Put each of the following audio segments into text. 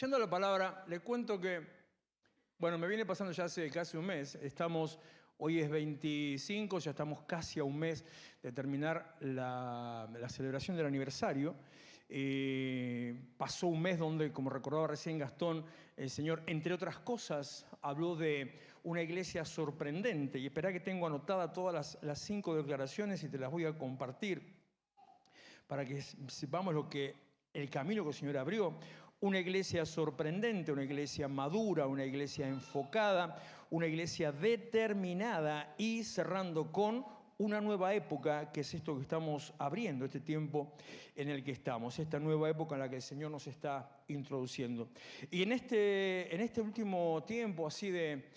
Yendo a la palabra, le cuento que, bueno, me viene pasando ya hace casi un mes. Hoy es 25, ya estamos casi a un mes de terminar la celebración del aniversario. Pasó un mes donde, como recordaba recién Gastón, el Señor, entre otras cosas, habló de una iglesia sorprendente. Y esperá que tengo anotadas todas las 5 declaraciones y te las voy a compartir para que sepamos el camino que el Señor abrió. Una iglesia sorprendente, una iglesia madura, una iglesia enfocada, una iglesia determinada y cerrando con una nueva época, que es esto que estamos abriendo, este tiempo en el que estamos, esta nueva época en la que el Señor nos está introduciendo. Y en este último tiempo así de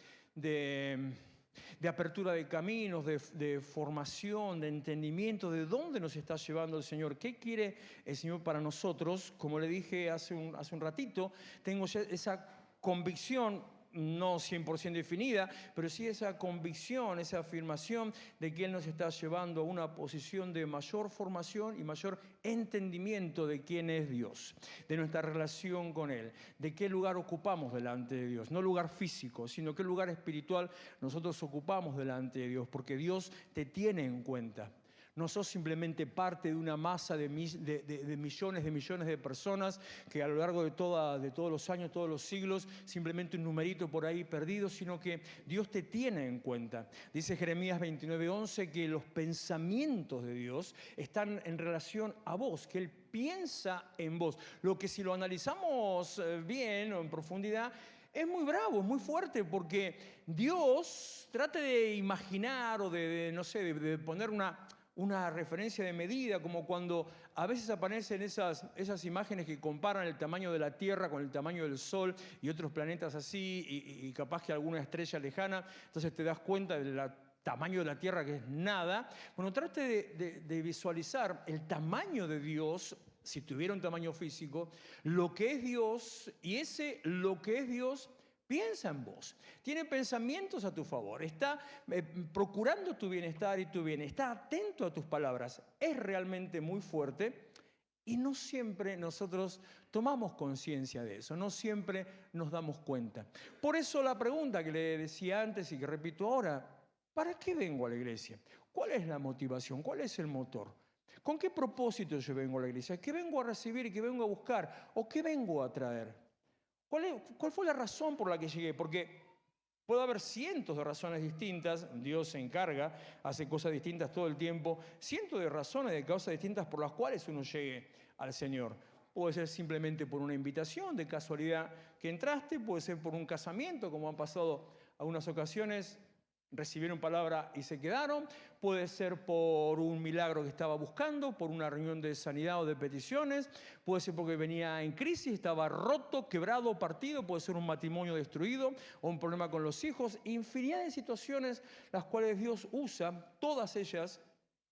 apertura de caminos, de formación, de entendimiento de dónde nos está llevando el Señor, qué quiere el Señor para nosotros. Como le dije hace un ratito, tengo ya esa convicción, no 100% definida, pero sí esa convicción, esa afirmación de que Él nos está llevando a una posición de mayor formación y mayor entendimiento de quién es Dios, de nuestra relación con Él, de qué lugar ocupamos delante de Dios, no lugar físico, sino qué lugar espiritual nosotros ocupamos delante de Dios, porque Dios te tiene en cuenta. No sos simplemente parte de una masa de millones de personas que a lo largo de todos los años, todos los siglos, simplemente un numerito por ahí perdido, sino que Dios te tiene en cuenta. Dice Jeremías 29:11 que los pensamientos de Dios están en relación a vos, que Él piensa en vos. Lo que si lo analizamos bien o en profundidad, es muy bravo, es muy fuerte, porque Dios trate de imaginar o no sé, de poner una referencia de medida, como cuando a veces aparecen esas imágenes que comparan el tamaño de la Tierra con el tamaño del Sol y otros planetas así, y capaz que alguna estrella lejana, entonces te das cuenta del tamaño de la Tierra, que es nada. Bueno, trate de visualizar el tamaño de Dios, si tuviera un tamaño físico, lo que es Dios, y lo que es Dios piensa en vos, tiene pensamientos a tu favor, está procurando tu bienestar y tu bien, está atento a tus palabras. Es realmente muy fuerte y no siempre nosotros tomamos conciencia de eso, no siempre nos damos cuenta. Por eso la pregunta que le decía antes y que repito ahora: ¿para qué vengo a la iglesia? ¿Cuál es la motivación? ¿Cuál es el motor? ¿Con qué propósito yo vengo a la iglesia? ¿Qué vengo a recibir y qué vengo a buscar? ¿O qué vengo a traer? ¿Cuál fue la razón por la que llegué? Porque puede haber cientos de razones distintas. Dios se encarga, hace cosas distintas todo el tiempo. Cientos de razones, de causas distintas por las cuales uno llegue al Señor. Puede ser simplemente por una invitación, de casualidad que entraste. Puede ser por un casamiento, como han pasado algunas ocasiones. Recibieron palabra y se quedaron. Puede ser por un milagro que estaba buscando, por una reunión de sanidad o de peticiones. Puede ser porque venía en crisis, estaba roto, quebrado, partido. Puede ser un matrimonio destruido o un problema con los hijos. Infinidad de situaciones las cuales Dios usa, todas ellas.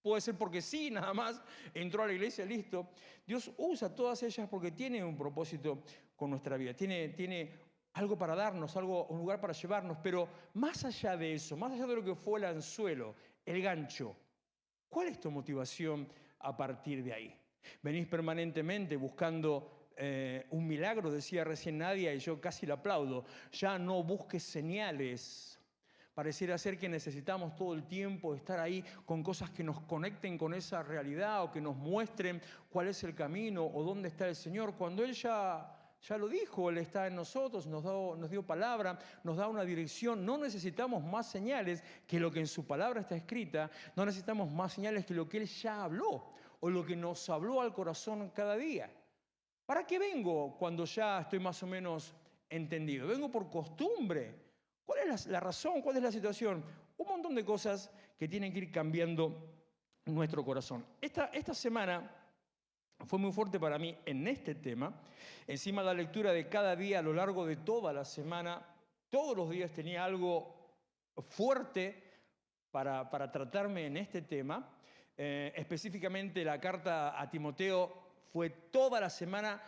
Puede ser porque sí, nada más, entró a la iglesia, listo. Dios usa todas ellas porque tiene un propósito con nuestra vida. Tiene algo para darnos, un lugar para llevarnos. Pero más allá de eso, más allá de lo que fue el anzuelo, el gancho, ¿cuál es tu motivación a partir de ahí? ¿Venís permanentemente buscando un milagro? Decía recién Nadia, y yo casi la aplaudo. Ya no busques señales. Pareciera ser que necesitamos todo el tiempo estar ahí con cosas que nos conecten con esa realidad o que nos muestren cuál es el camino o dónde está el Señor, cuando Él ya lo dijo. Él está en nosotros, nos dio palabra, nos da una dirección. No necesitamos más señales que lo que en su palabra está escrita. No necesitamos más señales que lo que Él ya habló o lo que nos habló al corazón cada día. ¿Para qué vengo cuando ya estoy más o menos entendido? ¿Vengo por costumbre? ¿Cuál es la razón? ¿Cuál es la situación? Un montón de cosas que tienen que ir cambiando nuestro corazón. Esta semana fue muy fuerte para mí en este tema. Encima de la lectura de cada día a lo largo de toda la semana, todos los días tenía algo fuerte para tratarme en este tema. Específicamente la carta a Timoteo fue toda la semana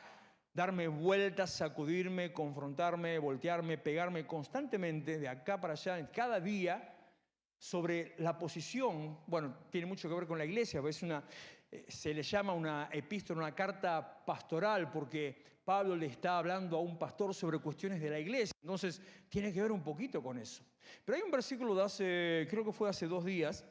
darme vueltas, sacudirme, confrontarme, voltearme, pegarme constantemente de acá para allá, cada día, sobre la posición. Bueno, tiene mucho que ver con la iglesia, es Se le llama una epístola, una carta pastoral, porque Pablo le está hablando a un pastor sobre cuestiones de la iglesia. Entonces, tiene que ver un poquito con eso. Pero hay un versículo de hace, creo que fue hace 2 días,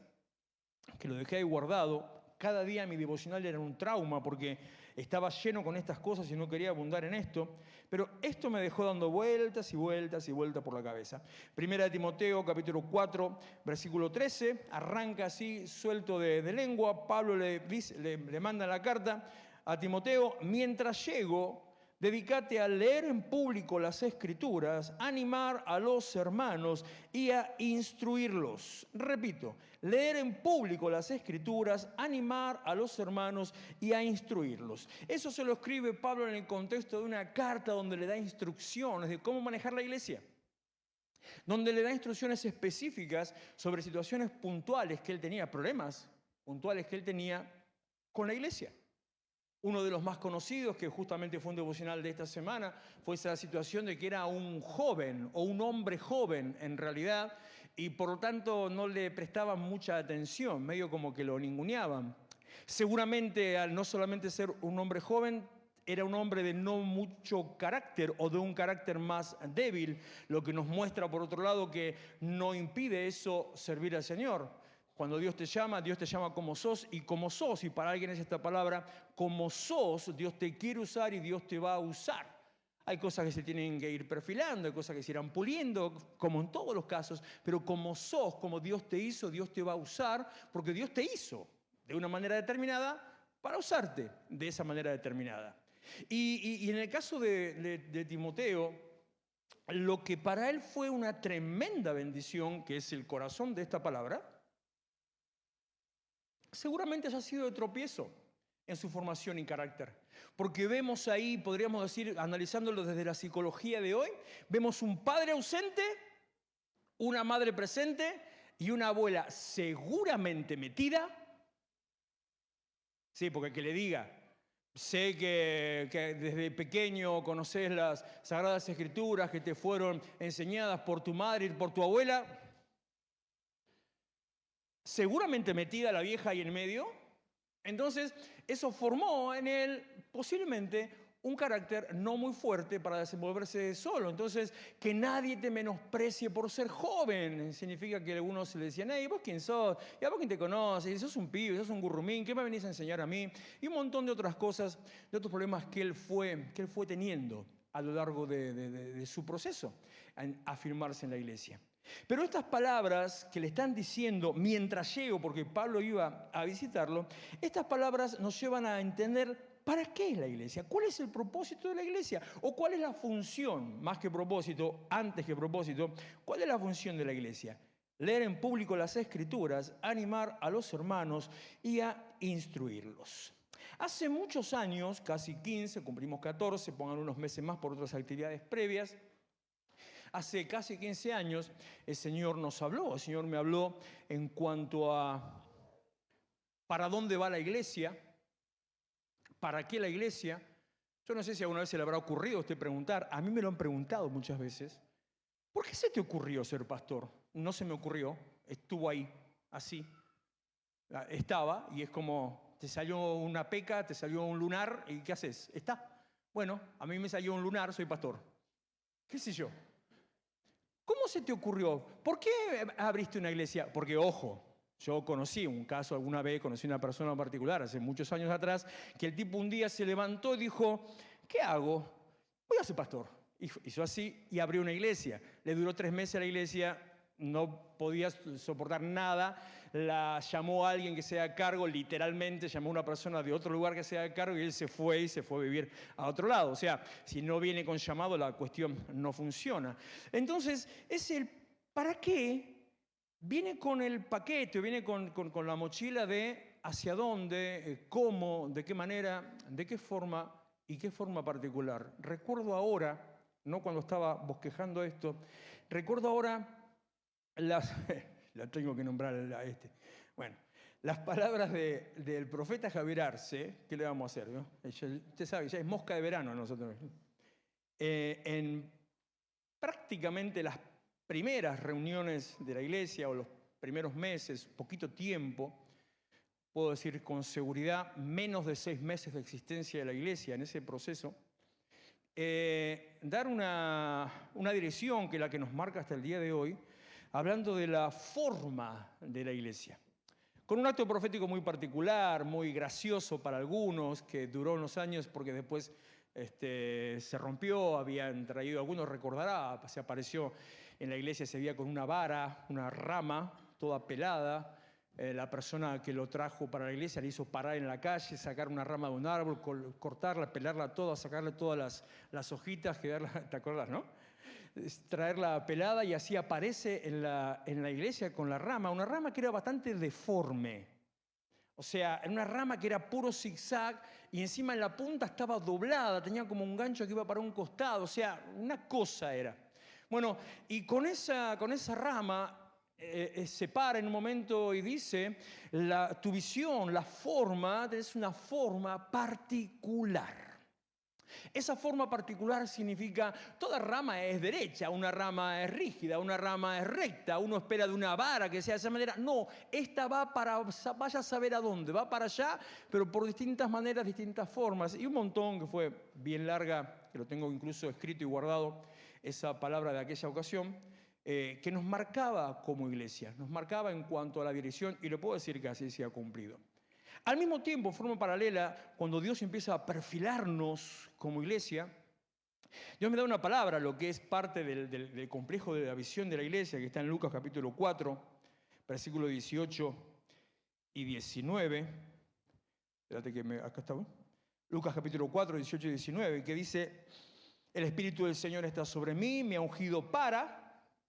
que lo dejé ahí guardado. Cada día mi devocional era un trauma porque estaba lleno con estas cosas y no quería abundar en esto. Pero esto me dejó dando vueltas y vueltas y vueltas por la cabeza. Primera de Timoteo, capítulo 4, versículo 13. Arranca así, suelto de lengua. Pablo le manda la carta a Timoteo: mientras llego, dedícate a leer en público las Escrituras, a animar a los hermanos y a instruirlos. Repito, leer en público las Escrituras, animar a los hermanos y a instruirlos. Eso se lo escribe Pablo en el contexto de una carta donde le da instrucciones de cómo manejar la iglesia, donde le da instrucciones específicas sobre situaciones puntuales que él tenía, problemas puntuales que él tenía con la iglesia. Uno de los más conocidos, que justamente fue un devocional de esta semana, fue esa situación de que era un joven o un hombre joven en realidad, y por lo tanto no le prestaban mucha atención, medio como que lo ninguneaban. Seguramente, al no solamente ser un hombre joven, era un hombre de no mucho carácter o de un carácter más débil, lo que nos muestra por otro lado que no impide eso servir al Señor. Cuando Dios te llama como sos, y para alguien es esta palabra, como sos, Dios te quiere usar y Dios te va a usar. Hay cosas que se tienen que ir perfilando, hay cosas que se irán puliendo, como en todos los casos, pero como sos, como Dios te hizo, Dios te va a usar, porque Dios te hizo de una manera determinada para usarte de esa manera determinada. Y en el caso de Timoteo, lo que para él fue una tremenda bendición, que es el corazón de esta palabra, seguramente haya sido de tropiezo en su formación y carácter. Porque vemos ahí, podríamos decir, analizándolo desde la psicología de hoy, vemos un padre ausente, una madre presente y una abuela seguramente metida. Sí, porque que le diga, sé que desde pequeño conoces las Sagradas Escrituras que te fueron enseñadas por tu madre y por tu abuela. Seguramente metida la vieja ahí en medio. Entonces, eso formó en él posiblemente un carácter no muy fuerte para desenvolverse solo. Entonces, que nadie te menosprecie por ser joven. Significa que algunos le decían: hey, ¿vos quién sos? ¿Y a vos quién te conoces? ¿Sos un pibe? ¿Sos un gurrumín? ¿Qué me venís a enseñar a mí? Y un montón de otras cosas, de otros problemas que él fue teniendo a lo largo de su proceso en afirmarse en la iglesia. Pero estas palabras que le están diciendo mientras llego, porque Pablo iba a visitarlo, estas palabras nos llevan a entender para qué es la iglesia, cuál es el propósito de la iglesia, o cuál es la función, más que propósito, antes que propósito, cuál es la función de la iglesia. Leer en público las Escrituras, animar a los hermanos y a instruirlos. Hace muchos años, casi 15, cumplimos 14, pongan unos meses más por otras actividades previas. Hace casi 15 años el Señor nos habló, el Señor me habló en cuanto a para dónde va la iglesia, para qué la iglesia. Yo no sé si alguna vez se le habrá ocurrido a usted preguntar, a mí me lo han preguntado muchas veces, ¿por qué se te ocurrió ser pastor? No se me ocurrió, estuvo ahí, así. Estaba y es como, te salió una peca, te salió un lunar y ¿qué haces? Está. Bueno, a mí me salió un lunar, soy pastor. ¿Qué sé yo? ¿Cómo se te ocurrió? ¿Por qué abriste una iglesia? Porque, ojo, yo conocí un caso alguna vez, conocí una persona en particular hace muchos años atrás, que el tipo un día se levantó y dijo: ¿qué hago? Voy a ser pastor. Hizo así y abrió una iglesia. Le duró 3 meses a la iglesia, no podía soportar nada. La llamó a alguien que sea a cargo, literalmente llamó a una persona de otro lugar que sea a cargo y él se fue a vivir a otro lado. O sea, si no viene con llamado, la cuestión no funciona. Entonces, es el ¿para qué? Viene con el paquete, viene con la mochila de hacia dónde, cómo, de qué manera, de qué forma y qué forma particular. Recuerdo ahora, no cuando estaba bosquejando esto, recuerdo ahora las... la tengo que nombrar a este. Bueno, las palabras del profeta Javier Arce, ¿qué le vamos a hacer? ¿No? Usted sabe, ya es mosca de verano nosotros. En prácticamente las primeras reuniones de la iglesia o los primeros meses, poquito tiempo, puedo decir con seguridad, menos de 6 meses de existencia de la iglesia en ese proceso, dar una dirección que es la que nos marca hasta el día de hoy, hablando de la forma de la iglesia. Con un acto profético muy particular, muy gracioso para algunos, que duró unos años porque después se rompió, habían traído, algunos recordará, se apareció en la iglesia, se veía con una vara, una rama, toda pelada. La persona que lo trajo para la iglesia le hizo parar en la calle, sacar una rama de un árbol, cortarla, pelarla toda, sacarle todas las hojitas, ¿te acuerdas, no? Traerla pelada y así aparece en la iglesia con la rama, una rama que era bastante deforme. O sea, una rama que era puro zigzag y encima en la punta estaba doblada, tenía como un gancho que iba para un costado, o sea, una cosa era. Bueno, y con esa rama se para en un momento y dice, tu visión, la forma, es una forma particular. Esa forma particular significa, toda rama es derecha, una rama es rígida, una rama es recta, uno espera de una vara que sea de esa manera. No, esta va vaya a saber a dónde, va para allá, pero por distintas maneras, distintas formas. Y un montón que fue bien larga, que lo tengo incluso escrito y guardado, esa palabra de aquella ocasión, que nos marcaba como iglesia, nos marcaba en cuanto a la dirección, y lo puedo decir que así se ha cumplido. Al mismo tiempo, de forma paralela, cuando Dios empieza a perfilarnos como iglesia, Dios me da una palabra, lo que es parte del complejo de la visión de la iglesia, que está en Lucas capítulo 4, versículos 18 y 19. Espérate que acá está. Lucas capítulo 4, 18 y 19, que dice, el Espíritu del Señor está sobre mí, me ha ungido para,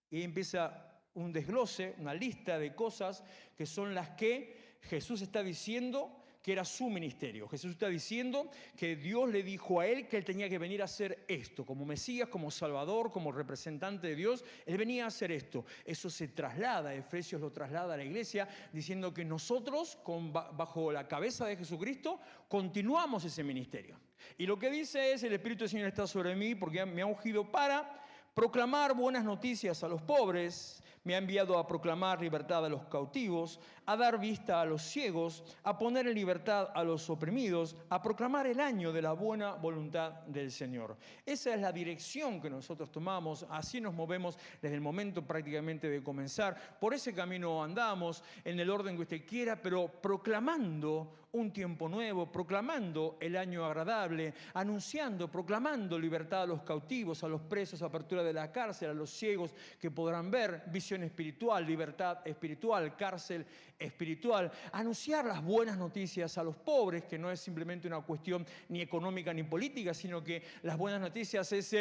y empieza un desglose, una lista de cosas que son las que Jesús está diciendo que era su ministerio. Jesús está diciendo que Dios le dijo a él que él tenía que venir a hacer esto. Como Mesías, como Salvador, como representante de Dios, él venía a hacer esto. Eso se traslada, Efesios lo traslada a la iglesia, diciendo que nosotros, bajo la cabeza de Jesucristo, continuamos ese ministerio. Y lo que dice es, el Espíritu del Señor está sobre mí porque me ha ungido para proclamar buenas noticias a los pobres, me ha enviado a proclamar libertad a los cautivos, a dar vista a los ciegos, a poner en libertad a los oprimidos, a proclamar el año de la buena voluntad del Señor. Esa es la dirección que nosotros tomamos, así nos movemos desde el momento prácticamente de comenzar. Por ese camino andamos, en el orden que usted quiera, pero proclamando un tiempo nuevo, proclamando el año agradable, anunciando, proclamando libertad a los cautivos, a los presos, apertura de la cárcel, a los ciegos que podrán ver, visión espiritual, libertad espiritual, cárcel espiritual, anunciar las buenas noticias a los pobres, que no es simplemente una cuestión ni económica ni política, sino que las buenas noticias es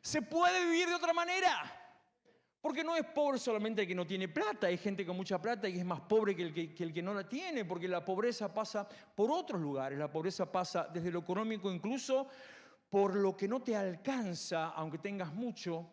se puede vivir de otra manera. Porque no es pobre solamente el que no tiene plata, hay gente con mucha plata y es más pobre que el que no la tiene, porque la pobreza pasa por otros lugares, la pobreza pasa desde lo económico incluso por lo que no te alcanza, aunque tengas mucho,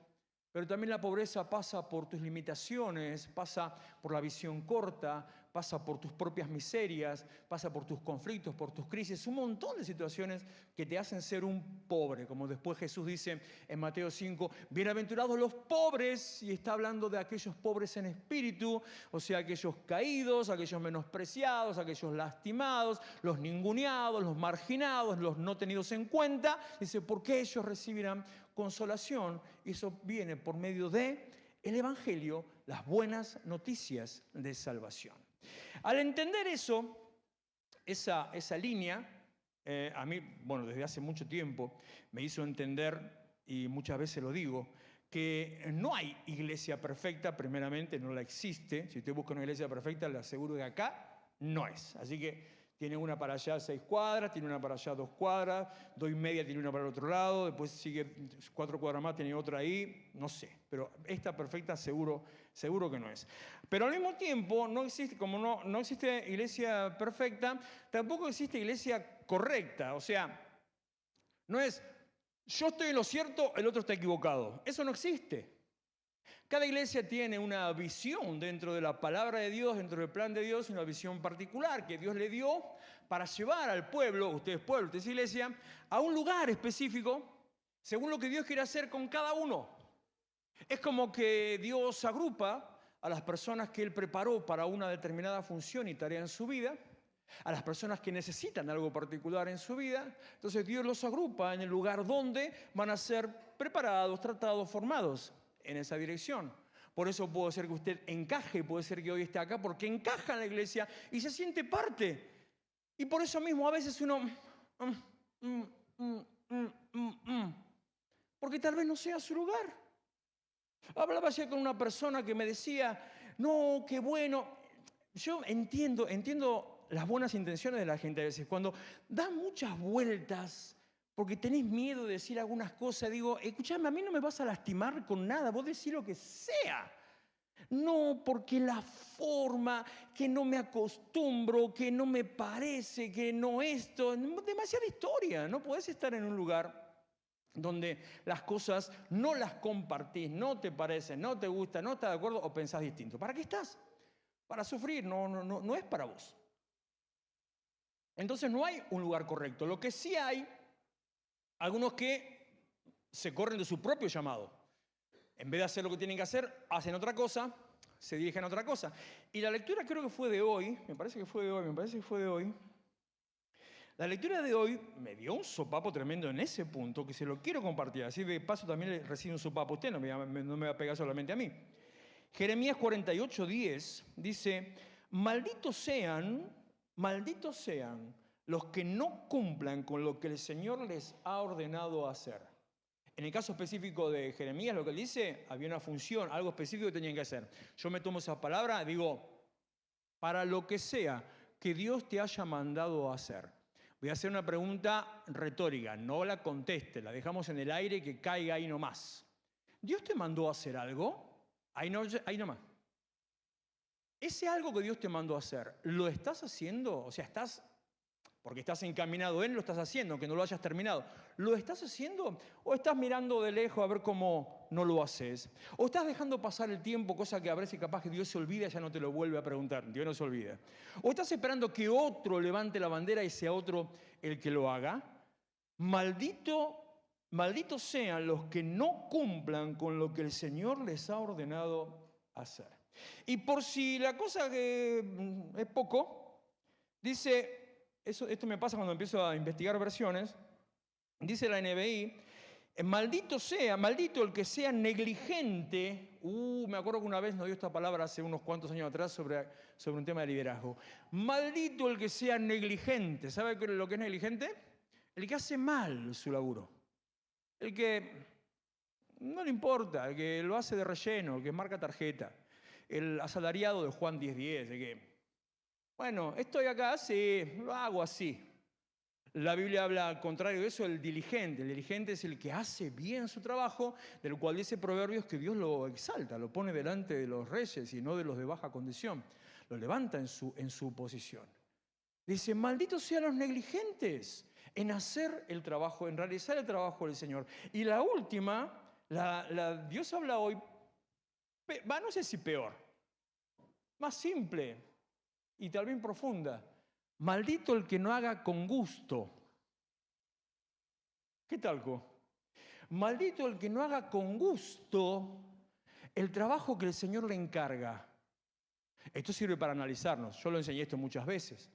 pero también la pobreza pasa por tus limitaciones, pasa por la visión corta, pasa por tus propias miserias, pasa por tus conflictos, por tus crisis, un montón de situaciones que te hacen ser un pobre, como después Jesús dice en Mateo 5, bienaventurados los pobres, y está hablando de aquellos pobres en espíritu, o sea, aquellos caídos, aquellos menospreciados, aquellos lastimados, los ninguneados, los marginados, los no tenidos en cuenta, dice, porque ellos recibirán consolación, y eso viene por medio de el Evangelio, las buenas noticias de salvación. Al entender eso, esa línea, a mí, bueno, desde hace mucho tiempo me hizo entender, y muchas veces lo digo, que no hay iglesia perfecta, primeramente no la existe. Si usted busca una iglesia perfecta, le aseguro que acá no es. Así que tiene una para allá 6 cuadras, tiene una para allá 2 cuadras, 2,5 tiene una para el otro lado, después sigue 4 cuadras más, tiene otra ahí, no sé. Pero esta perfecta seguro que no es. Pero al mismo tiempo, no existe, como no existe iglesia perfecta, tampoco existe iglesia correcta. O sea, no es yo estoy en lo cierto, el otro está equivocado. Eso no existe. Cada iglesia tiene una visión dentro de la palabra de Dios, dentro del plan de Dios, una visión particular que Dios le dio para llevar al pueblo, usted es pueblo, usted es iglesia, a un lugar específico, según lo que Dios quiere hacer con cada uno. Es como que Dios agrupa a las personas que Él preparó para una determinada función y tarea en su vida, a las personas que necesitan algo particular en su vida. Entonces Dios los agrupa en el lugar donde van a ser preparados, tratados, formados en esa dirección. Por eso puede ser que usted encaje, puede ser que hoy esté acá porque encaja en la iglesia y se siente parte. Y por eso mismo a veces uno... porque tal vez no sea su lugar. Hablaba ayer con una persona que me decía, no, qué bueno. Yo entiendo las buenas intenciones de la gente a veces. Cuando da muchas vueltas porque tenés miedo de decir algunas cosas, digo, escuchame, a mí no me vas a lastimar con nada, vos decís lo que sea. No, porque la forma, que no me acostumbro, que no me parece, que no esto, demasiada historia. No podés estar en un lugar donde las cosas no las compartís, no te parecen, no te gustan, no estás de acuerdo o pensás distinto. ¿Para qué estás? Para sufrir, no es para vos. Entonces no hay un lugar correcto. Lo que sí hay, algunos que se corren de su propio llamado. En vez de hacer lo que tienen que hacer, hacen otra cosa, se dirigen a otra cosa. Y la lectura creo que fue de hoy, me parece que fue de hoy. La lectura de hoy me dio un sopapo tremendo en ese punto que se lo quiero compartir. Así de paso también le recibe un sopapo a usted, no me va a pegar solamente a mí. Jeremías 48:10 dice, malditos sean los que no cumplan con lo que el Señor les ha ordenado hacer. En el caso específico de Jeremías, lo que él dice, había una función, algo específico que tenían que hacer. Yo me tomo esa palabra, digo, para lo que sea que Dios te haya mandado a hacer. Voy a hacer una pregunta retórica, no la conteste, la dejamos en el aire y que caiga ahí nomás. ¿Dios te mandó a hacer algo? Ahí nomás. Ese algo que Dios te mandó a hacer, ¿lo estás haciendo? O sea, porque estás encaminado en, lo estás haciendo, aunque no lo hayas terminado. ¿Lo estás haciendo o estás mirando de lejos a ver cómo no lo haces? ¿O estás dejando pasar el tiempo, cosa que a veces capaz que Dios se olvida y ya no te lo vuelve a preguntar? Dios no se olvida. ¿O estás esperando que otro levante la bandera y sea otro el que lo haga? Malditos sean los que no cumplan con lo que el Señor les ha ordenado hacer. Y por si la cosa que es poco, dice... Esto me pasa cuando empiezo a investigar versiones. Dice la NBI, maldito el que sea negligente. Me acuerdo que una vez nos dio esta palabra hace unos cuantos años atrás sobre un tema de liderazgo. Maldito el que sea negligente. ¿Sabe lo que es negligente? El que hace mal su laburo. El que no le importa, el que lo hace de relleno, el que marca tarjeta. El asalariado de Juan 10:10, el que... Bueno, estoy acá, sí, lo hago así. La Biblia habla al contrario de eso, el diligente. El diligente es el que hace bien su trabajo, del cual dice Proverbios que Dios lo exalta, lo pone delante de los reyes y no de los de baja condición. Lo levanta en su posición. Dice, malditos sean los negligentes en hacer el trabajo, en realizar el trabajo del Señor. Y la última, Dios habla hoy, no sé si peor, más simple y tal vez profunda. Maldito el que no haga con gusto. ¿Qué talco? Maldito el que no haga con gusto el trabajo que el Señor le encarga. Esto sirve para analizarnos. Yo lo enseñé esto muchas veces.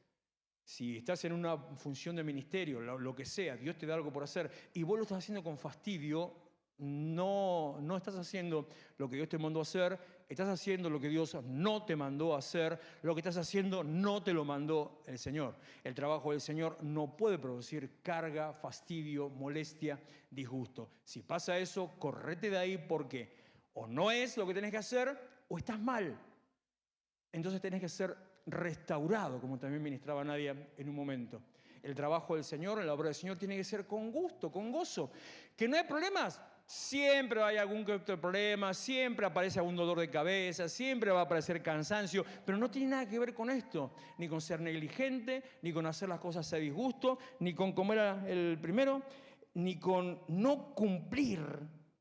Si estás en una función de ministerio, lo que sea, Dios te da algo por hacer y vos lo estás haciendo con fastidio, no estás haciendo lo que Dios te mandó a hacer, estás haciendo lo que Dios no te mandó a hacer, lo que estás haciendo no te lo mandó el Señor. El trabajo del Señor no puede producir carga, fastidio, molestia, disgusto. Si pasa eso, correte de ahí porque o no es lo que tenés que hacer o estás mal. Entonces tenés que ser restaurado, como también ministraba Nadia en un momento. El trabajo del Señor, la obra del Señor tiene que ser con gusto, con gozo. ¿Que no hay problemas? Siempre hay algún que otro problema, siempre aparece algún dolor de cabeza, siempre va a aparecer cansancio, pero no tiene nada que ver con esto, ni con ser negligente, ni con hacer las cosas a disgusto, ni con, como era el primero, ni con no cumplir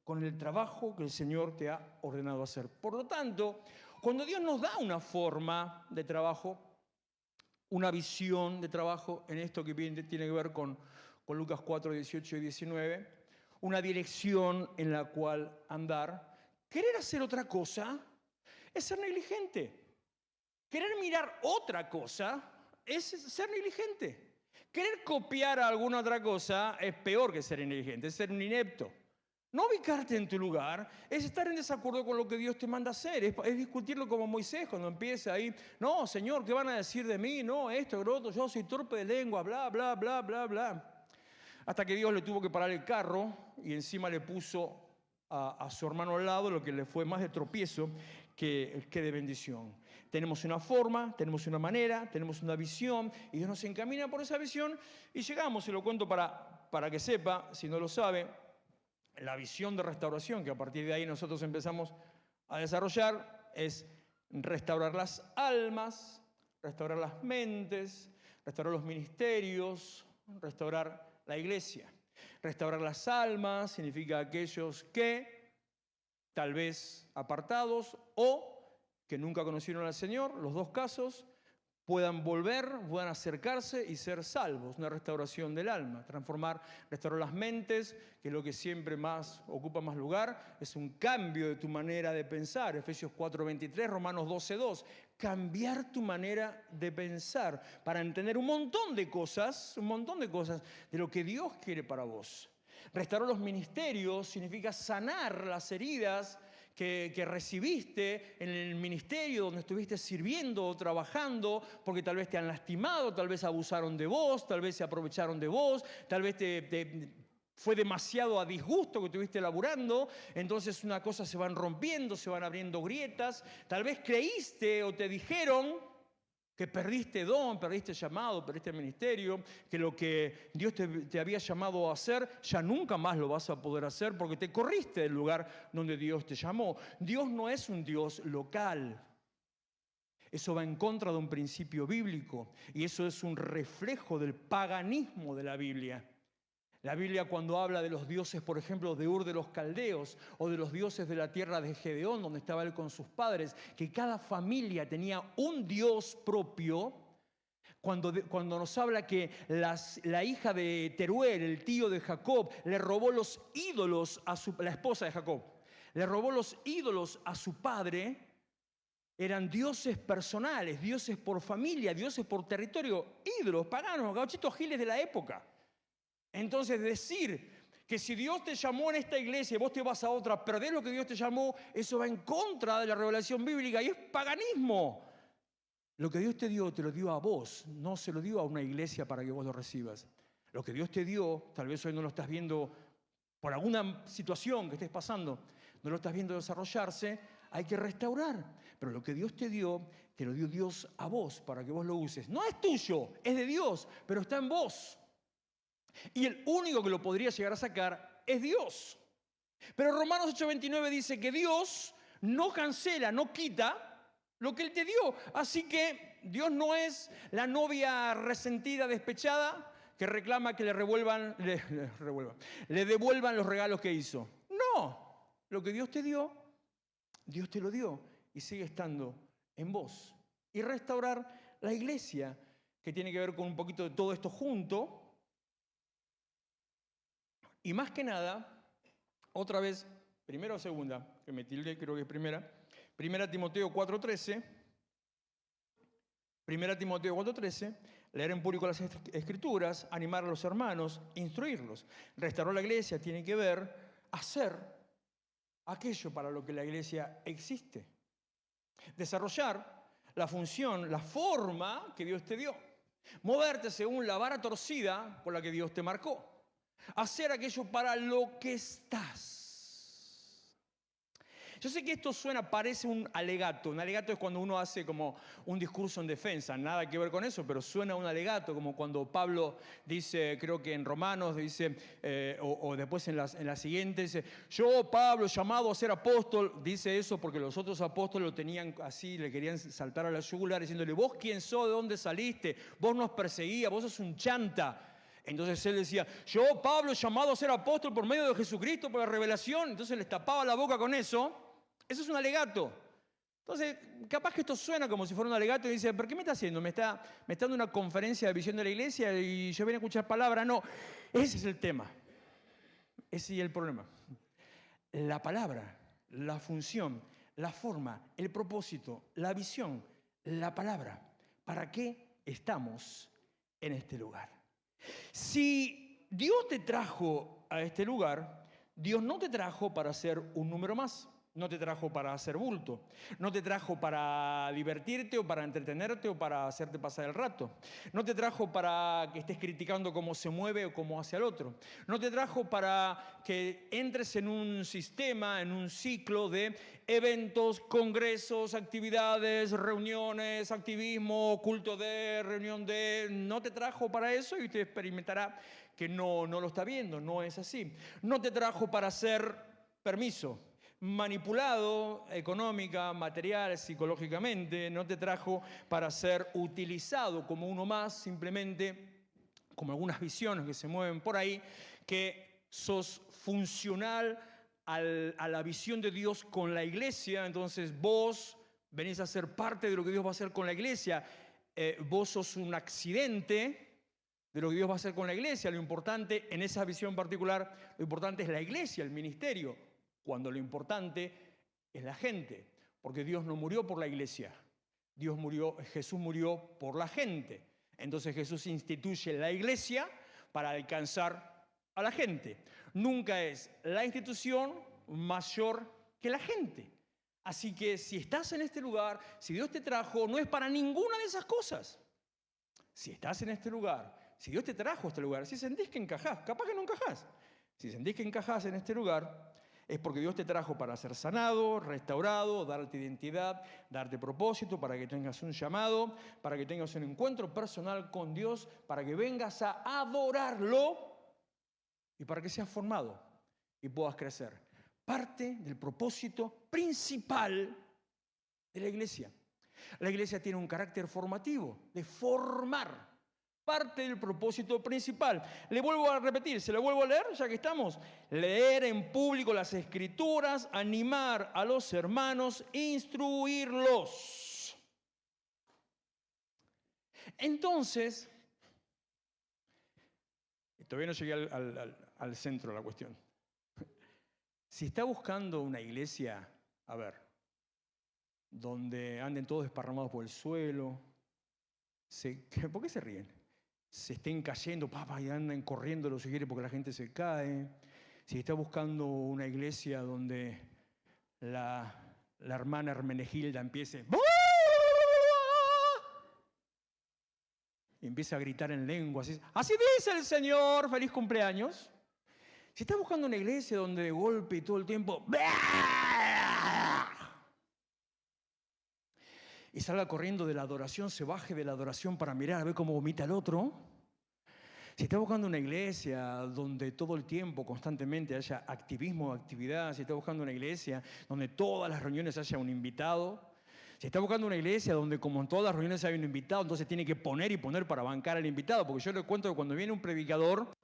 con el trabajo que el Señor te ha ordenado hacer. Por lo tanto, cuando Dios nos da una forma de trabajo, una visión de trabajo, en esto que tiene que ver con Lucas 4, 18 y 19, una dirección en la cual andar, querer hacer otra cosa es ser negligente. Querer mirar otra cosa es ser negligente. Querer copiar a alguna otra cosa es peor que ser negligente, es ser un inepto. No ubicarte en tu lugar es estar en desacuerdo con lo que Dios te manda hacer, es discutirlo como Moisés cuando empieza ahí, no, Señor, ¿qué van a decir de mí? No, esto, lo otro, yo soy torpe de lengua, bla, bla, bla, bla, bla. Hasta que Dios le tuvo que parar el carro y encima le puso a su hermano al lado lo que le fue más de tropiezo que de bendición. Tenemos una forma, tenemos una manera, tenemos una visión y Dios nos encamina por esa visión y llegamos, se lo cuento para que sepa, si no lo sabe, la visión de restauración que a partir de ahí nosotros empezamos a desarrollar es restaurar las almas, restaurar las mentes, restaurar los ministerios, restaurar la iglesia. Restaurar las almas significa aquellos que tal vez apartados o que nunca conocieron al Señor, los dos casos, puedan volver, puedan acercarse y ser salvos. Una restauración del alma, restaurar las mentes, que es lo que siempre más ocupa más lugar, es un cambio de tu manera de pensar. Efesios 4:23, Romanos 12:2. Cambiar tu manera de pensar para entender un montón de cosas de lo que Dios quiere para vos. Restaurar los ministerios significa sanar las heridas que recibiste en el ministerio donde estuviste sirviendo o trabajando, porque tal vez te han lastimado, tal vez abusaron de vos, tal vez se aprovecharon de vos, tal vez fue demasiado a disgusto que estuviste laburando, entonces una cosa se van rompiendo, se van abriendo grietas, tal vez creíste o te dijeron que perdiste don, perdiste llamado, perdiste ministerio, que lo que Dios te había llamado a hacer ya nunca más lo vas a poder hacer porque te corriste del lugar donde Dios te llamó. Dios no es un Dios local. Eso va en contra de un principio bíblico y eso es un reflejo del paganismo de la Biblia. La Biblia cuando habla de los dioses, por ejemplo, de Ur de los Caldeos o de los dioses de la tierra de Gedeón, donde estaba él con sus padres, que cada familia tenía un dios propio, cuando nos habla que la hija de Teruel, el tío de Jacob, le robó los ídolos la esposa de Jacob, le robó los ídolos a su padre, eran dioses personales, dioses por familia, dioses por territorio, ídolos paganos, gauchitos giles de la época. Entonces decir que si Dios te llamó en esta iglesia y vos te vas a otra, perdés lo que Dios te llamó, eso va en contra de la revelación bíblica y es paganismo. Lo que Dios te lo dio a vos, no se lo dio a una iglesia para que vos lo recibas. Lo que Dios te dio, tal vez hoy no lo estás viendo por alguna situación que estés pasando, no lo estás viendo desarrollarse, hay que restaurar. Pero lo que Dios te lo dio Dios a vos para que vos lo uses. No es tuyo, es de Dios, pero está en vos. Y el único que lo podría llegar a sacar es Dios. Pero Romanos 8:29 dice que Dios no cancela, no quita lo que Él te dio. Así que Dios no es la novia resentida, despechada, que reclama que le devuelvan los regalos que hizo. No, lo que Dios te dio, Dios te lo dio y sigue estando en vos. Y restaurar la iglesia, que tiene que ver con un poquito de todo esto junto. Y más que nada, otra vez, primera o segunda, que me tilde, creo que es primera Timoteo 4:13, leer en público las escrituras, animar a los hermanos, instruirlos. Restaurar la iglesia tiene que ver hacer aquello para lo que la iglesia existe. Desarrollar la función, la forma que Dios te dio. Moverte según la vara torcida por la que Dios te marcó. Hacer aquello para lo que estás. Yo sé que esto parece un alegato. Un alegato es cuando uno hace como un discurso en defensa. Nada que ver con eso, pero suena un alegato, como cuando Pablo dice, creo que en Romanos, dice, o después en la siguiente, dice, yo, Pablo, llamado a ser apóstol, dice eso porque los otros apóstoles lo tenían así, le querían saltar a la yugular, diciéndole, vos quién sos, de dónde saliste, vos nos perseguías, vos sos un chanta. Entonces él decía, yo, Pablo, llamado a ser apóstol por medio de Jesucristo, por la revelación. Entonces les tapaba la boca con eso. Eso es un alegato. Entonces, capaz que esto suena como si fuera un alegato y dice, ¿pero qué me está haciendo? ¿Me está dando una conferencia de visión de la iglesia y yo vengo a escuchar palabras? No, ese es el tema. Ese es el problema. La palabra, la función, la forma, el propósito, la visión, la palabra. ¿Para qué? estamos en este lugar. Si Dios te trajo a este lugar, Dios no te trajo para ser un número más. No te trajo para hacer bulto. No te trajo para divertirte o para entretenerte o para hacerte pasar el rato. No te trajo para que estés criticando cómo se mueve o cómo hace al otro. No te trajo para que entres en un sistema, en un ciclo de eventos, congresos, actividades, reuniones, activismo, culto de, reunión de. No te trajo para eso y usted experimentará que no lo está viendo. No es así. No te trajo para hacer permiso. Manipulado económica, material, psicológicamente, no te trajo para ser utilizado como uno más, simplemente como algunas visiones que se mueven por ahí, que sos funcional a la visión de Dios con la iglesia, entonces vos venís a ser parte de lo que Dios va a hacer con la iglesia, vos sos un accidente de lo que Dios va a hacer con la iglesia. Lo importante en esa visión particular, lo importante es la iglesia, el ministerio, cuando lo importante es la gente, porque Dios no murió por la iglesia, Jesús murió por la gente. Entonces Jesús instituye la iglesia para alcanzar a la gente. Nunca es la institución mayor que la gente. Así que si estás en este lugar, si Dios te trajo, no es para ninguna de esas cosas. Si estás en este lugar, si Dios te trajo a este lugar, si sentís que encajás, capaz que no encajás, si sentís que encajás en este lugar, es porque Dios te trajo para ser sanado, restaurado, darte identidad, darte propósito, para que tengas un llamado, para que tengas un encuentro personal con Dios, para que vengas a adorarlo y para que seas formado y puedas crecer. Parte del propósito principal de la iglesia. La iglesia tiene un carácter formativo, de formar. Parte del propósito principal. Le vuelvo a repetir, se lo vuelvo a leer ya que estamos. Leer en público las escrituras, animar a los hermanos, instruirlos. Entonces, todavía no llegué al centro de la cuestión. Si está buscando una iglesia, a ver, donde anden todos desparramados por el suelo, ¿por qué se ríen? Se estén cayendo, y andan corriendo si quiere porque la gente se cae. Si está buscando una iglesia donde la hermana Hermenegilda empiece y empieza a gritar en lengua, así dice el Señor, feliz cumpleaños. Si está buscando una iglesia donde de golpe y todo el tiempo y salga corriendo de la adoración, se baje de la adoración para mirar a ver cómo vomita el otro. Si está buscando una iglesia donde todo el tiempo, constantemente haya activismo, actividad, si está buscando una iglesia donde todas las reuniones haya un invitado, si está buscando una iglesia donde como en todas las reuniones hay un invitado, entonces tiene que poner y poner para bancar al invitado, porque yo le cuento que cuando viene un predicador,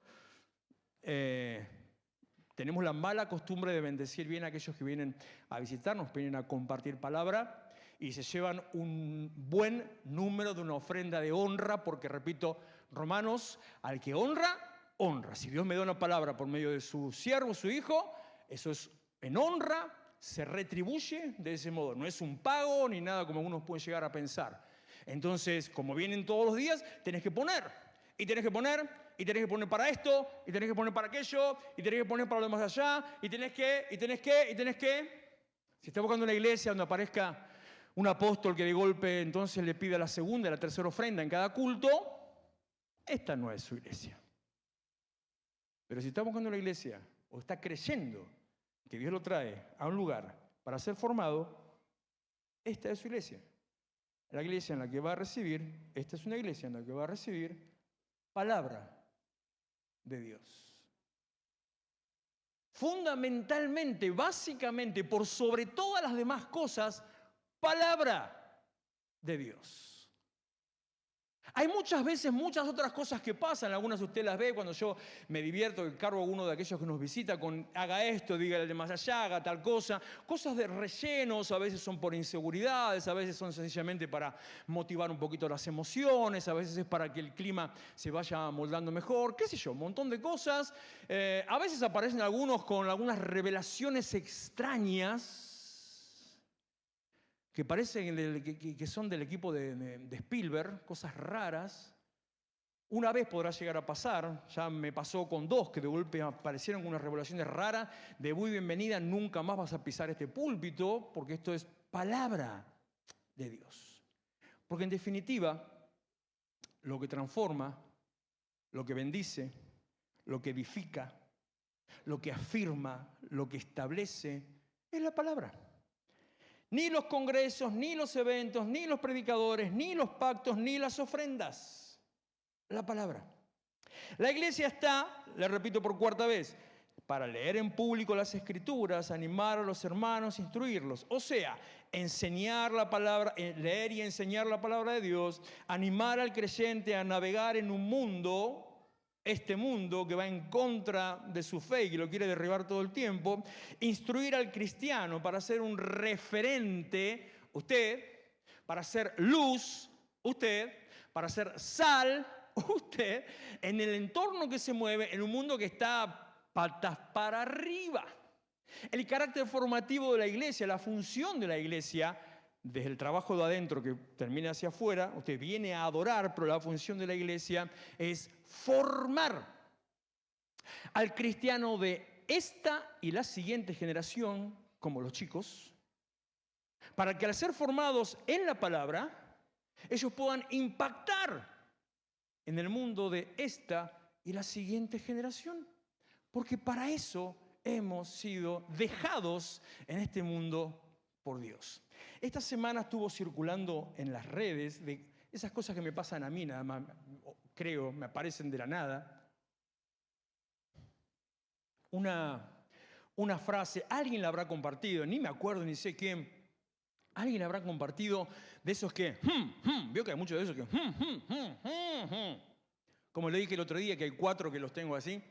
tenemos la mala costumbre de bendecir bien a aquellos que vienen a visitarnos, vienen a compartir palabra, y se llevan un buen número de una ofrenda de honra, porque repito, Romanos, al que honra, honra. Si Dios me da una palabra por medio de su siervo, su hijo, eso es en honra, se retribuye de ese modo. No es un pago ni nada como algunos pueden llegar a pensar. Entonces, como vienen todos los días, tenés que poner, y tenés que poner, y tenés que poner para esto, y tenés que poner para aquello, y tenés que poner para lo demás allá, y tenés que. Si estás buscando una iglesia donde aparezca un apóstol que de golpe entonces le pida la segunda y la tercera ofrenda en cada culto, esta no es su iglesia. Pero si está buscando una iglesia o está creyendo que Dios lo trae a un lugar para ser formado, esta es su iglesia. La iglesia en la que va a recibir, esta es una iglesia en la que va a recibir palabra de Dios. Fundamentalmente, básicamente, por sobre todas las demás cosas, palabra de Dios. Hay muchas veces muchas otras cosas que pasan, algunas usted las ve cuando yo me divierto, que cargo a uno de aquellos que nos visita con haga esto, dígale de más allá, haga tal cosa, cosas de rellenos, a veces son por inseguridades, a veces son sencillamente para motivar un poquito las emociones, a veces es para que el clima se vaya moldando mejor, qué sé yo, un montón de cosas. A veces aparecen algunos con algunas revelaciones extrañas que parecen que son del equipo de Spielberg, cosas raras. Una vez podrá llegar a pasar, ya me pasó con dos que de golpe aparecieron con unas revelaciones raras, de muy bienvenida, nunca más vas a pisar este púlpito, porque esto es palabra de Dios. Porque en definitiva, lo que transforma, lo que bendice, lo que edifica, lo que afirma, lo que establece, es la palabra. Ni los congresos, ni los eventos, ni los predicadores, ni los pactos, ni las ofrendas. La palabra. La iglesia está, le repito por cuarta vez, para leer en público las escrituras, animar a los hermanos, instruirlos. O sea, enseñar la palabra, leer y enseñar la palabra de Dios, animar al creyente a navegar en un mundo, este mundo que va en contra de su fe y que lo quiere derribar todo el tiempo, instruir al cristiano para ser un referente, usted, para ser luz, usted, para ser sal, usted, en el entorno que se mueve, en un mundo que está patas para arriba. El carácter formativo de la iglesia, la función de la iglesia, desde el trabajo de adentro que termina hacia afuera, usted viene a adorar, pero la función de la iglesia es formar al cristiano de esta y la siguiente generación, como los chicos, para que al ser formados en la palabra, ellos puedan impactar en el mundo de esta y la siguiente generación. Porque para eso hemos sido dejados en este mundo por Dios. Esta semana estuvo circulando en las redes de esas cosas que me pasan a mí, nada más, creo, me aparecen de la nada. Una frase, alguien la habrá compartido, ni me acuerdo ni sé quién. Alguien la habrá compartido de esos que, veo que hay muchos de esos que, como le dije el otro día, que hay 4 que los tengo así.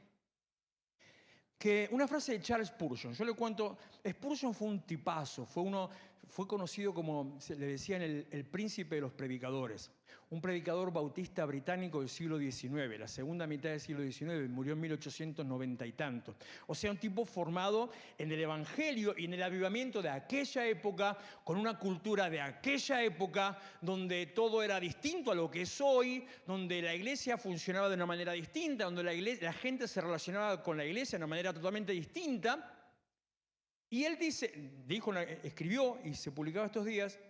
Que una frase de Charles Spurgeon, yo le cuento, Spurgeon fue un tipazo, fue conocido como, se le decían el príncipe de los predicadores, un predicador bautista británico del siglo XIX, la segunda mitad del siglo XIX, murió en 1890 y tanto. O sea, un tipo formado en el evangelio y en el avivamiento de aquella época, con una cultura de aquella época, donde todo era distinto a lo que es hoy, donde la iglesia funcionaba de una manera distinta, donde la gente se relacionaba con la iglesia de una manera totalmente distinta. Y él escribió y se publicaba estos días,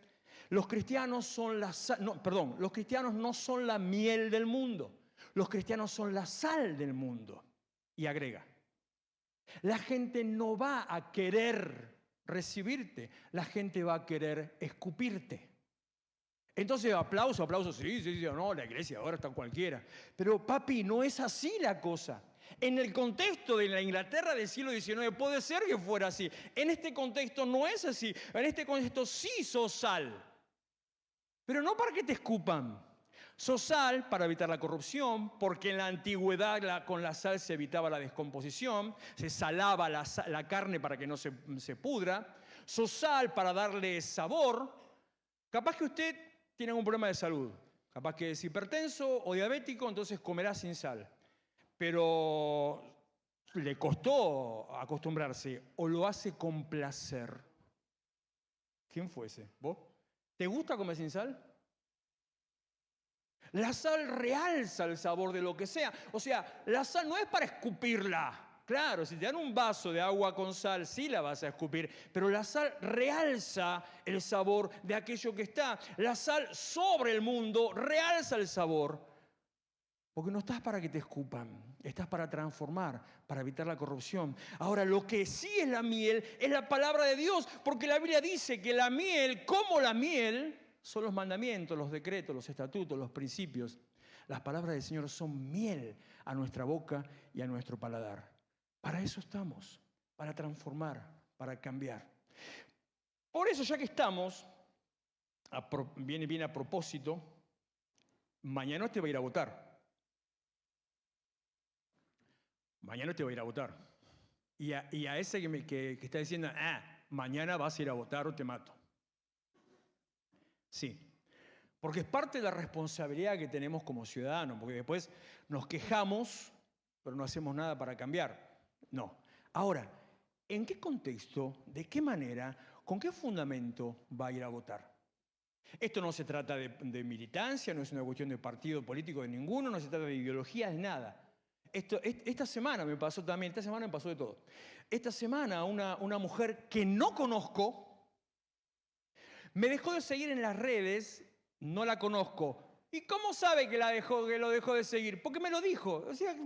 los cristianos no son la miel del mundo, los cristianos son la sal del mundo. Y agrega, la gente no va a querer recibirte, la gente va a querer escupirte. Entonces, aplauso, sí, no, la iglesia ahora está cualquiera. Pero papi, no es así la cosa. En el contexto de la Inglaterra del siglo XIX puede ser que fuera así. En este contexto no es así. En este contexto sí sos sal. Pero no para que te escupan. Sos sal para evitar la corrupción, porque en la antigüedad con la sal se evitaba la descomposición, se salaba la carne para que no se pudra. Sos sal para darle sabor. Capaz que usted tiene algún problema de salud. Capaz que es hipertenso o diabético, entonces comerá sin sal. Pero le costó acostumbrarse o lo hace con placer. ¿Quién fuese? ¿Vos? ¿Te gusta comer sin sal? La sal realza el sabor de lo que sea. O sea, la sal no es para escupirla. Claro, si te dan un vaso de agua con sal, sí la vas a escupir. Pero la sal realza el sabor de aquello que está. La sal sobre el mundo realza el sabor. Porque no estás para que te escupan, estás para transformar, para evitar la corrupción. Ahora, lo que sí es la miel es la palabra de Dios, porque la Biblia dice que la miel, como la miel, son los mandamientos, los decretos, los estatutos, los principios. Las palabras del Señor son miel a nuestra boca y a nuestro paladar. Para eso estamos, para transformar, para cambiar. Por eso, ya que estamos, viene bien a propósito, mañana te va a ir a votar. Mañana te va a ir a votar. Y a ese que está diciendo, mañana vas a ir a votar o te mato. Sí, porque es parte de la responsabilidad que tenemos como ciudadanos, porque después nos quejamos, pero no hacemos nada para cambiar. No. Ahora, ¿en qué contexto, de qué manera, ¿con qué fundamento va a ir a votar? Esto no se trata de militancia, no es una cuestión de partido político de ninguno, no se trata de ideología, de nada. Esta semana me pasó también, esta semana me pasó de todo. Esta semana una mujer que no conozco me dejó de seguir en las redes, no la conozco. ¿Y cómo sabe que lo dejó de seguir? Porque me lo dijo. O sea,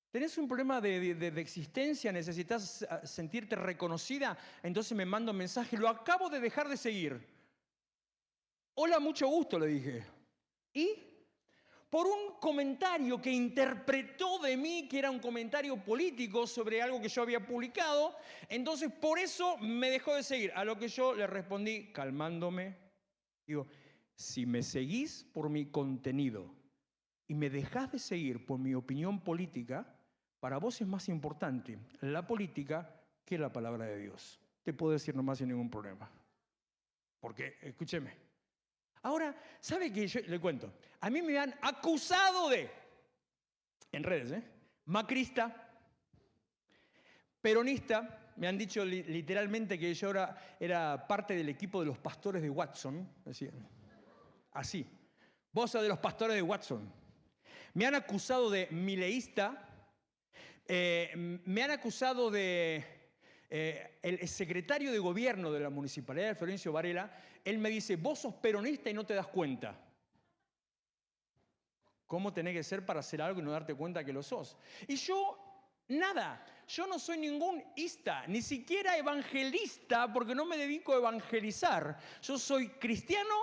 ¿tenés un problema de existencia? ¿Necesitas sentirte reconocida? Entonces me manda un mensaje, lo acabo de dejar de seguir. Hola, mucho gusto, le dije. ¿Y? Por un comentario que interpretó de mí que era un comentario político sobre algo que yo había publicado, entonces por eso me dejó de seguir. A lo que yo le respondí, calmándome, digo, si me seguís por mi contenido y me dejás de seguir por mi opinión política, para vos es más importante la política que la palabra de Dios. Te puedo decir nomás sin ningún problema. Porque, escúcheme, ahora, ¿sabe qué? Yo le cuento. A mí me han acusado en redes, macrista, peronista. Me han dicho literalmente que yo era parte del equipo de los pastores de Watson. Así. Vos sos de los pastores de Watson. Me han acusado de mileísta. Me han acusado de... el secretario de gobierno de la municipalidad de Florencio Varela, él me dice, vos sos peronista y no te das cuenta. ¿Cómo tenés que ser para hacer algo y no darte cuenta que lo sos? Y yo, nada, yo no soy ningún ista, ni siquiera evangelista, porque no me dedico a evangelizar. Yo soy cristiano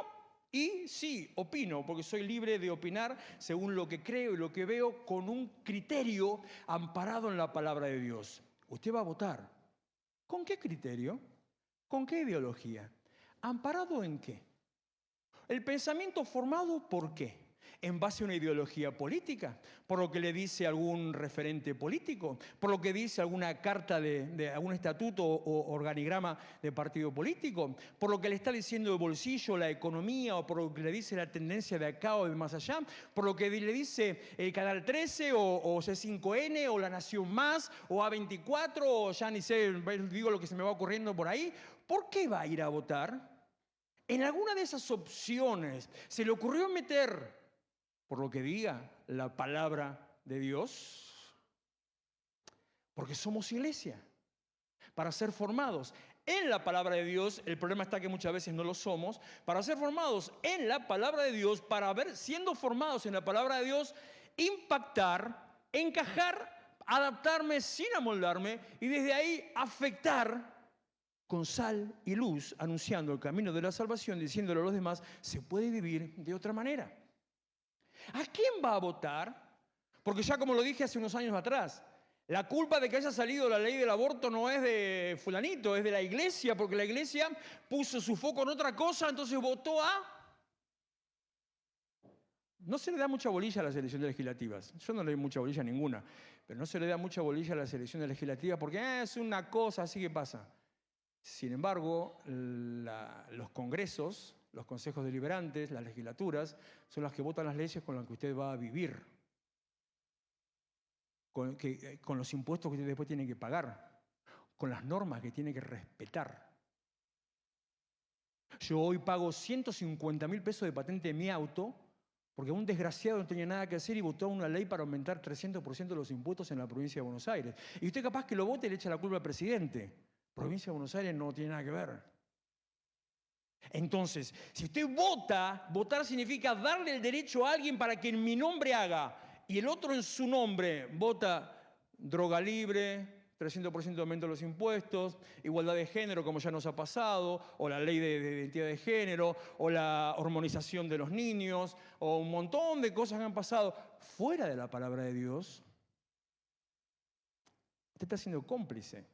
y sí, opino, porque soy libre de opinar según lo que creo y lo que veo con un criterio amparado en la palabra de Dios. Usted va a votar. ¿Con qué criterio? ¿Con qué ideología? ¿Amparado en qué? El pensamiento formado ¿por qué? En base a una ideología política, por lo que le dice algún referente político, por lo que dice alguna carta de algún estatuto o organigrama de partido político, por lo que le está diciendo el bolsillo, la economía, o por lo que le dice la tendencia de acá o de más allá, por lo que le dice el Canal 13 o C5N o La Nación Más o A24 o ya ni sé, digo lo que se me va ocurriendo por ahí. ¿Por qué va a ir a votar? En alguna de esas opciones se le ocurrió meter, por lo que diga, la palabra de Dios, porque somos iglesia, para ser formados en la palabra de Dios. El problema está que muchas veces no lo somos. Para ser formados en la palabra de Dios, para ver, siendo formados en la palabra de Dios, impactar, encajar, adaptarme sin amoldarme y desde ahí afectar con sal y luz, anunciando el camino de la salvación, diciéndole a los demás, se puede vivir de otra manera. ¿A quién va a votar? Porque ya como lo dije hace unos años atrás, la culpa de que haya salido la ley del aborto no es de fulanito, es de la iglesia, porque la iglesia puso su foco en otra cosa, entonces votó a... No se le da mucha bolilla a las elecciones legislativas. Yo no le doy mucha bolilla a ninguna, pero no se le da mucha bolilla a las elecciones legislativas porque es una cosa así que pasa. Sin embargo, los congresos, los consejos deliberantes, las legislaturas, son las que votan las leyes con las que usted va a vivir, con los impuestos que usted después tiene que pagar, con las normas que tiene que respetar. Yo hoy pago 150.000 pesos de patente de mi auto porque un desgraciado no tenía nada que hacer y votó una ley para aumentar 300% los impuestos en la provincia de Buenos Aires. Y usted capaz que lo vote y le echa la culpa al presidente. Provincia de Buenos Aires no tiene nada que ver. Entonces, si usted vota, votar significa darle el derecho a alguien para que en mi nombre haga, y el otro en su nombre vota droga libre, 300% de aumento de los impuestos, igualdad de género como ya nos ha pasado, o la ley de identidad de género, o la hormonización de los niños, o un montón de cosas que han pasado fuera de la palabra de Dios, usted está siendo cómplice.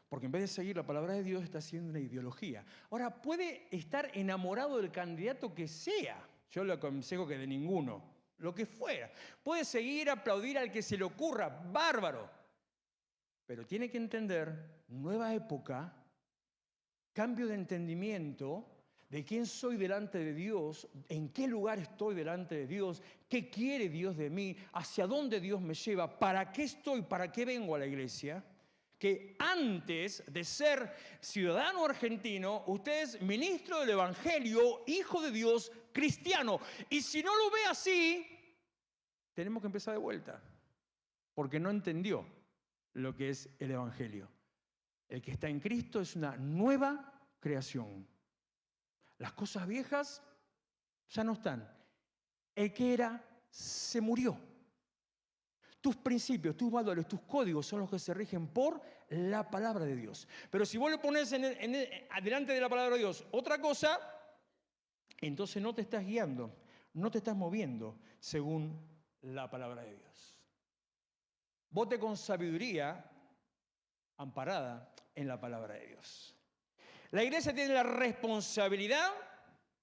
Porque en vez de seguir la palabra de Dios, está haciendo una ideología. Ahora, puede estar enamorado del candidato que sea. Yo le aconsejo que de ninguno. Lo que fuera. Puede seguir, aplaudir al que se le ocurra. Bárbaro. Pero tiene que entender, nueva época, cambio de entendimiento de quién soy delante de Dios, en qué lugar estoy delante de Dios, qué quiere Dios de mí, hacia dónde Dios me lleva, para qué estoy, para qué vengo a la iglesia. que antes de ser ciudadano argentino, usted es ministro del Evangelio, hijo de Dios, cristiano. Y si no lo ve así, tenemos que empezar de vuelta, porque no entendió lo que es el Evangelio. El que está en Cristo es una nueva creación. Las cosas viejas ya no están. El que era, se murió. Tus principios, tus valores, tus códigos son los que se rigen por la palabra de Dios. Pero si vos le pones delante de la palabra de Dios otra cosa, entonces no te estás guiando, no te estás moviendo según la palabra de Dios. Vote con sabiduría amparada en la palabra de Dios. La iglesia tiene la responsabilidad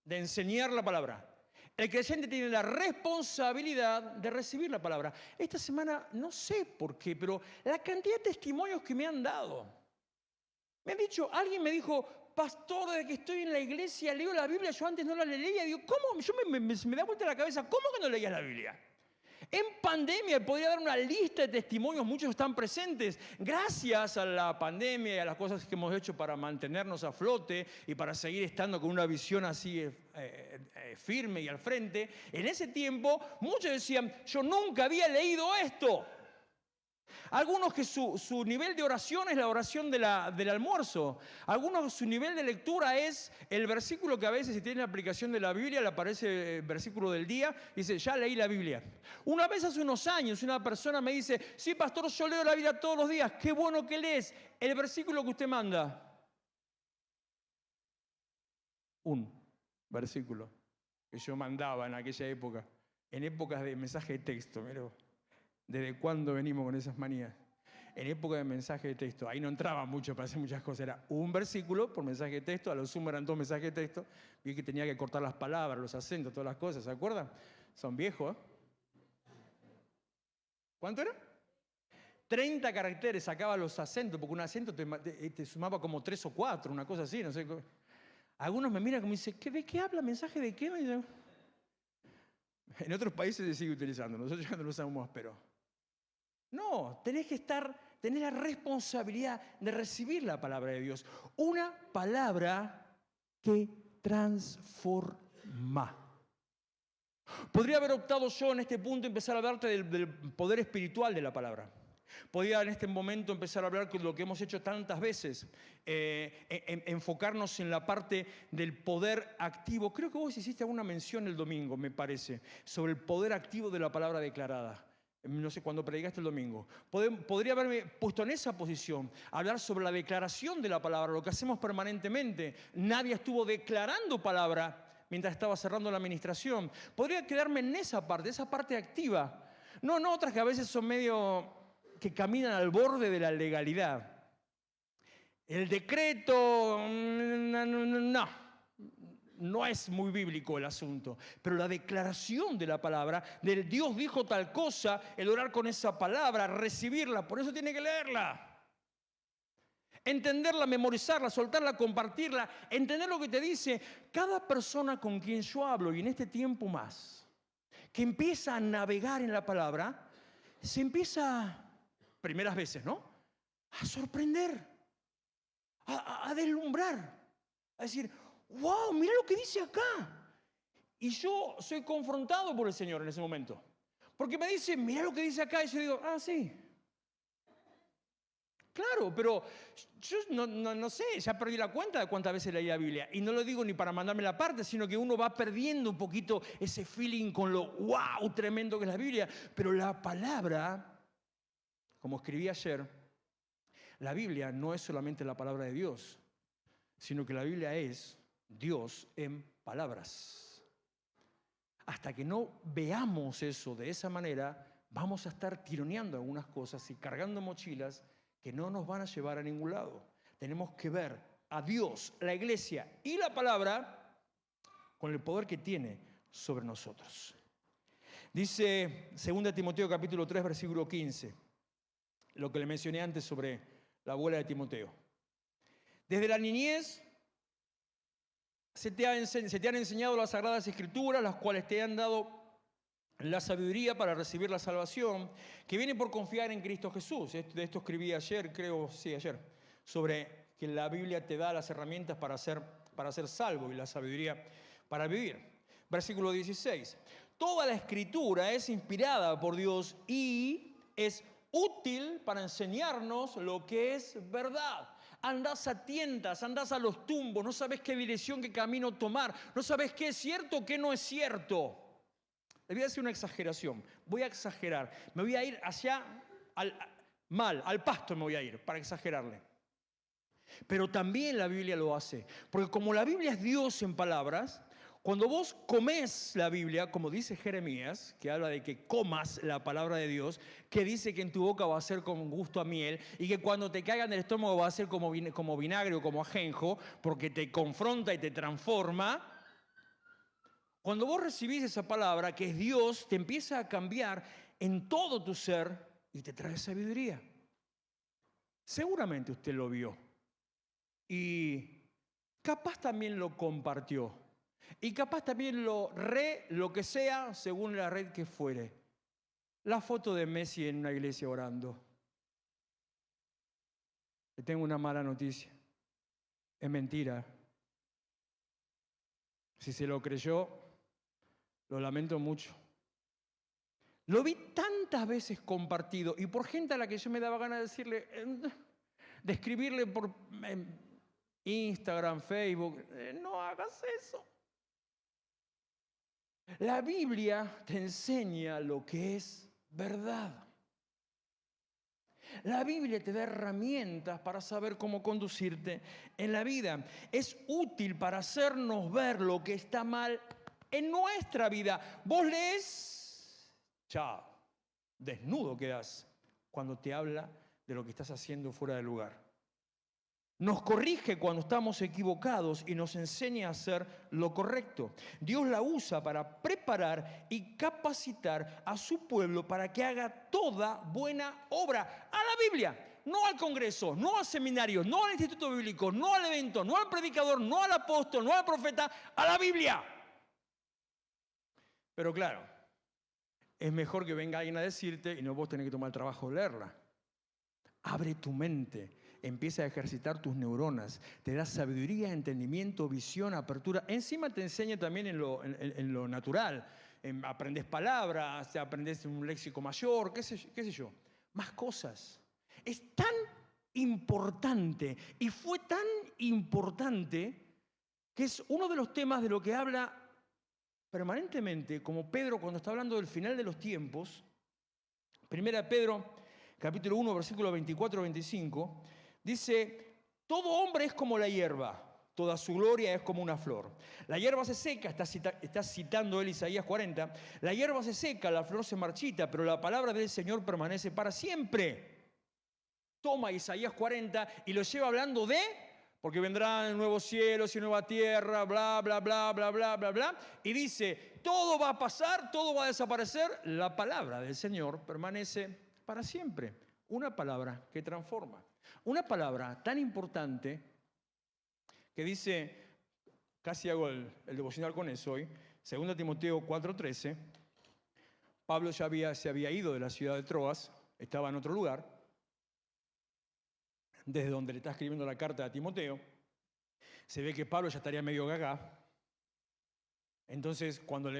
de enseñar la palabra. El creyente tiene la responsabilidad de recibir la palabra. Esta semana, no sé por qué, pero la cantidad de testimonios que me han dado. Me han dicho, alguien me dijo, pastor, desde que estoy en la iglesia leo la Biblia, yo antes no la leía. Digo, ¿cómo? Yo me da vuelta la cabeza, ¿cómo que no leías la Biblia? En pandemia podría dar una lista de testimonios, muchos están presentes. Gracias a la pandemia y a las cosas que hemos hecho para mantenernos a flote y para seguir estando con una visión así firme y al frente, en ese tiempo muchos decían, yo nunca había leído esto. Algunos que su nivel de oración es la oración del almuerzo. Algunos su nivel de lectura es el versículo que a veces si tiene la aplicación de la Biblia le aparece el versículo del día y dice, ya leí la Biblia. Una vez hace unos años una persona me dice, sí pastor, yo leo la Biblia todos los días. Qué bueno que lees el versículo que usted manda. Un versículo que yo mandaba en aquella época, en épocas de mensaje de texto, mira. ¿Desde cuándo venimos con esas manías? En época de mensaje de texto, ahí no entraba mucho para hacer muchas cosas, era un versículo por mensaje de texto, a lo sumo eran 2 mensajes de texto, vi que tenía que cortar las palabras, los acentos, todas las cosas, ¿se acuerdan? Son viejos, ¿eh? ¿Cuánto era? 30 caracteres, sacaba los acentos, porque un acento te sumaba como 3 o 4, una cosa así, no sé. Algunos me miran como dicen, ¿de qué habla? ¿Mensaje de qué? En otros países se sigue utilizando, nosotros ya no lo usamos, pero... No, tenés la responsabilidad de recibir la palabra de Dios. Una palabra que transforma. Podría haber optado yo en este punto empezar a hablarte del poder espiritual de la palabra. Podría en este momento empezar a hablar de lo que hemos hecho tantas veces, enfocarnos en la parte del poder activo. Creo que vos hiciste alguna mención el domingo, me parece, sobre el poder activo de la palabra declarada. No sé, cuando predicaste el domingo. Podría haberme puesto en esa posición, hablar sobre la declaración de la palabra, lo que hacemos permanentemente. Nadie estuvo declarando palabra mientras estaba cerrando la administración. Podría quedarme en esa parte activa. No otras que a veces son medio que caminan al borde de la legalidad. El decreto, no es muy bíblico el asunto, pero la declaración de la palabra, del Dios dijo tal cosa, el orar con esa palabra, recibirla, por eso tiene que leerla. Entenderla, memorizarla, soltarla, compartirla, entender lo que te dice. Cada persona con quien yo hablo, y en este tiempo más, que empieza a navegar en la palabra, se empieza, primeras veces, ¿no?, a sorprender, a deslumbrar, a decir, ¡wow! Mira lo que dice acá. Y yo soy confrontado por el Señor en ese momento. Porque me dice, mira lo que dice acá. Y yo digo, sí. Claro, pero yo no sé, ya perdí la cuenta de cuántas veces leí la Biblia. Y no lo digo ni para mandarme la parte, sino que uno va perdiendo un poquito ese feeling con lo wow tremendo que es la Biblia. Pero la palabra, como escribí ayer, la Biblia no es solamente la palabra de Dios, sino que la Biblia es Dios en palabras. Hasta que no veamos eso de esa manera, vamos a estar tironeando algunas cosas y cargando mochilas que no nos van a llevar a ningún lado. Tenemos que ver a Dios, la iglesia y la palabra con el poder que tiene sobre nosotros. Dice 2 Timoteo capítulo 3, versículo 15, lo que le mencioné antes sobre la abuela de Timoteo. Desde la niñez se te han enseñado las Sagradas Escrituras, las cuales te han dado la sabiduría para recibir la salvación, que viene por confiar en Cristo Jesús. De esto escribí ayer, ayer, sobre que la Biblia te da las herramientas para ser salvo y la sabiduría para vivir. Versículo 16. Toda la Escritura es inspirada por Dios y es útil para enseñarnos lo que es verdad. Andás a tientas, andás a los tumbos, no sabes qué dirección, qué camino tomar, no sabes qué es cierto, qué no es cierto. Le voy a decir una exageración, voy a exagerar, me voy a ir al pasto me voy a ir, para exagerarle. Pero también la Biblia lo hace, porque como la Biblia es Dios en palabras, cuando vos comés la Biblia, como dice Jeremías, que habla de que comas la palabra de Dios, que dice que en tu boca va a ser con gusto a miel, y que cuando te caiga en el estómago va a ser como vinagre o como ajenjo, porque te confronta y te transforma. Cuando vos recibís esa palabra, que es Dios, te empieza a cambiar en todo tu ser y te trae sabiduría. Seguramente usted lo vio y capaz también lo compartió y capaz también lo que sea según la red que fuere. La foto de Messi en una iglesia orando. Le tengo una mala noticia. Es mentira. Si se lo creyó, lo lamento mucho. Lo vi tantas veces compartido y por gente a la que yo me daba ganas de decirle, de escribirle por Instagram, Facebook, no hagas eso. La Biblia te enseña lo que es verdad. La Biblia te da herramientas para saber cómo conducirte en la vida. Es útil para hacernos ver lo que está mal en nuestra vida. Vos lees, chao, desnudo quedás cuando te habla de lo que estás haciendo fuera de lugar. Nos corrige cuando estamos equivocados y nos enseña a hacer lo correcto. Dios la usa para preparar y capacitar a su pueblo para que haga toda buena obra. A la Biblia, no al Congreso, no al seminario, no al Instituto Bíblico, no al evento, no al predicador, no al apóstol, no al profeta, a la Biblia. Pero claro, es mejor que venga alguien a decirte y no vos tenés que tomar el trabajo de leerla. Abre tu mente. Empieza a ejercitar tus neuronas, te da sabiduría, entendimiento, visión, apertura. Encima te enseña también en lo natural. Aprendes palabras, aprendes un léxico mayor, qué sé yo. Más cosas. Es tan importante y fue tan importante que es uno de los temas de lo que habla permanentemente, como Pedro cuando está hablando del final de los tiempos. Primera Pedro, capítulo 1, versículo 24-25. Dice, todo hombre es como la hierba, toda su gloria es como una flor. La hierba se seca, está citando él Isaías 40, la hierba se seca, la flor se marchita, pero la palabra del Señor permanece para siempre. Toma Isaías 40 y lo lleva hablando de, porque vendrán nuevos cielos y nueva tierra, bla, bla, bla, bla, bla, bla, bla. Y dice, todo va a pasar, todo va a desaparecer, la palabra del Señor permanece para siempre. Una palabra que transforma. Una palabra tan importante que dice, casi hago el devocional con eso hoy, 2 Timoteo 4:13, Pablo ya se había ido de la ciudad de Troas, estaba en otro lugar, desde donde le está escribiendo la carta a Timoteo. Se ve que Pablo ya estaría medio gaga. Entonces, cuando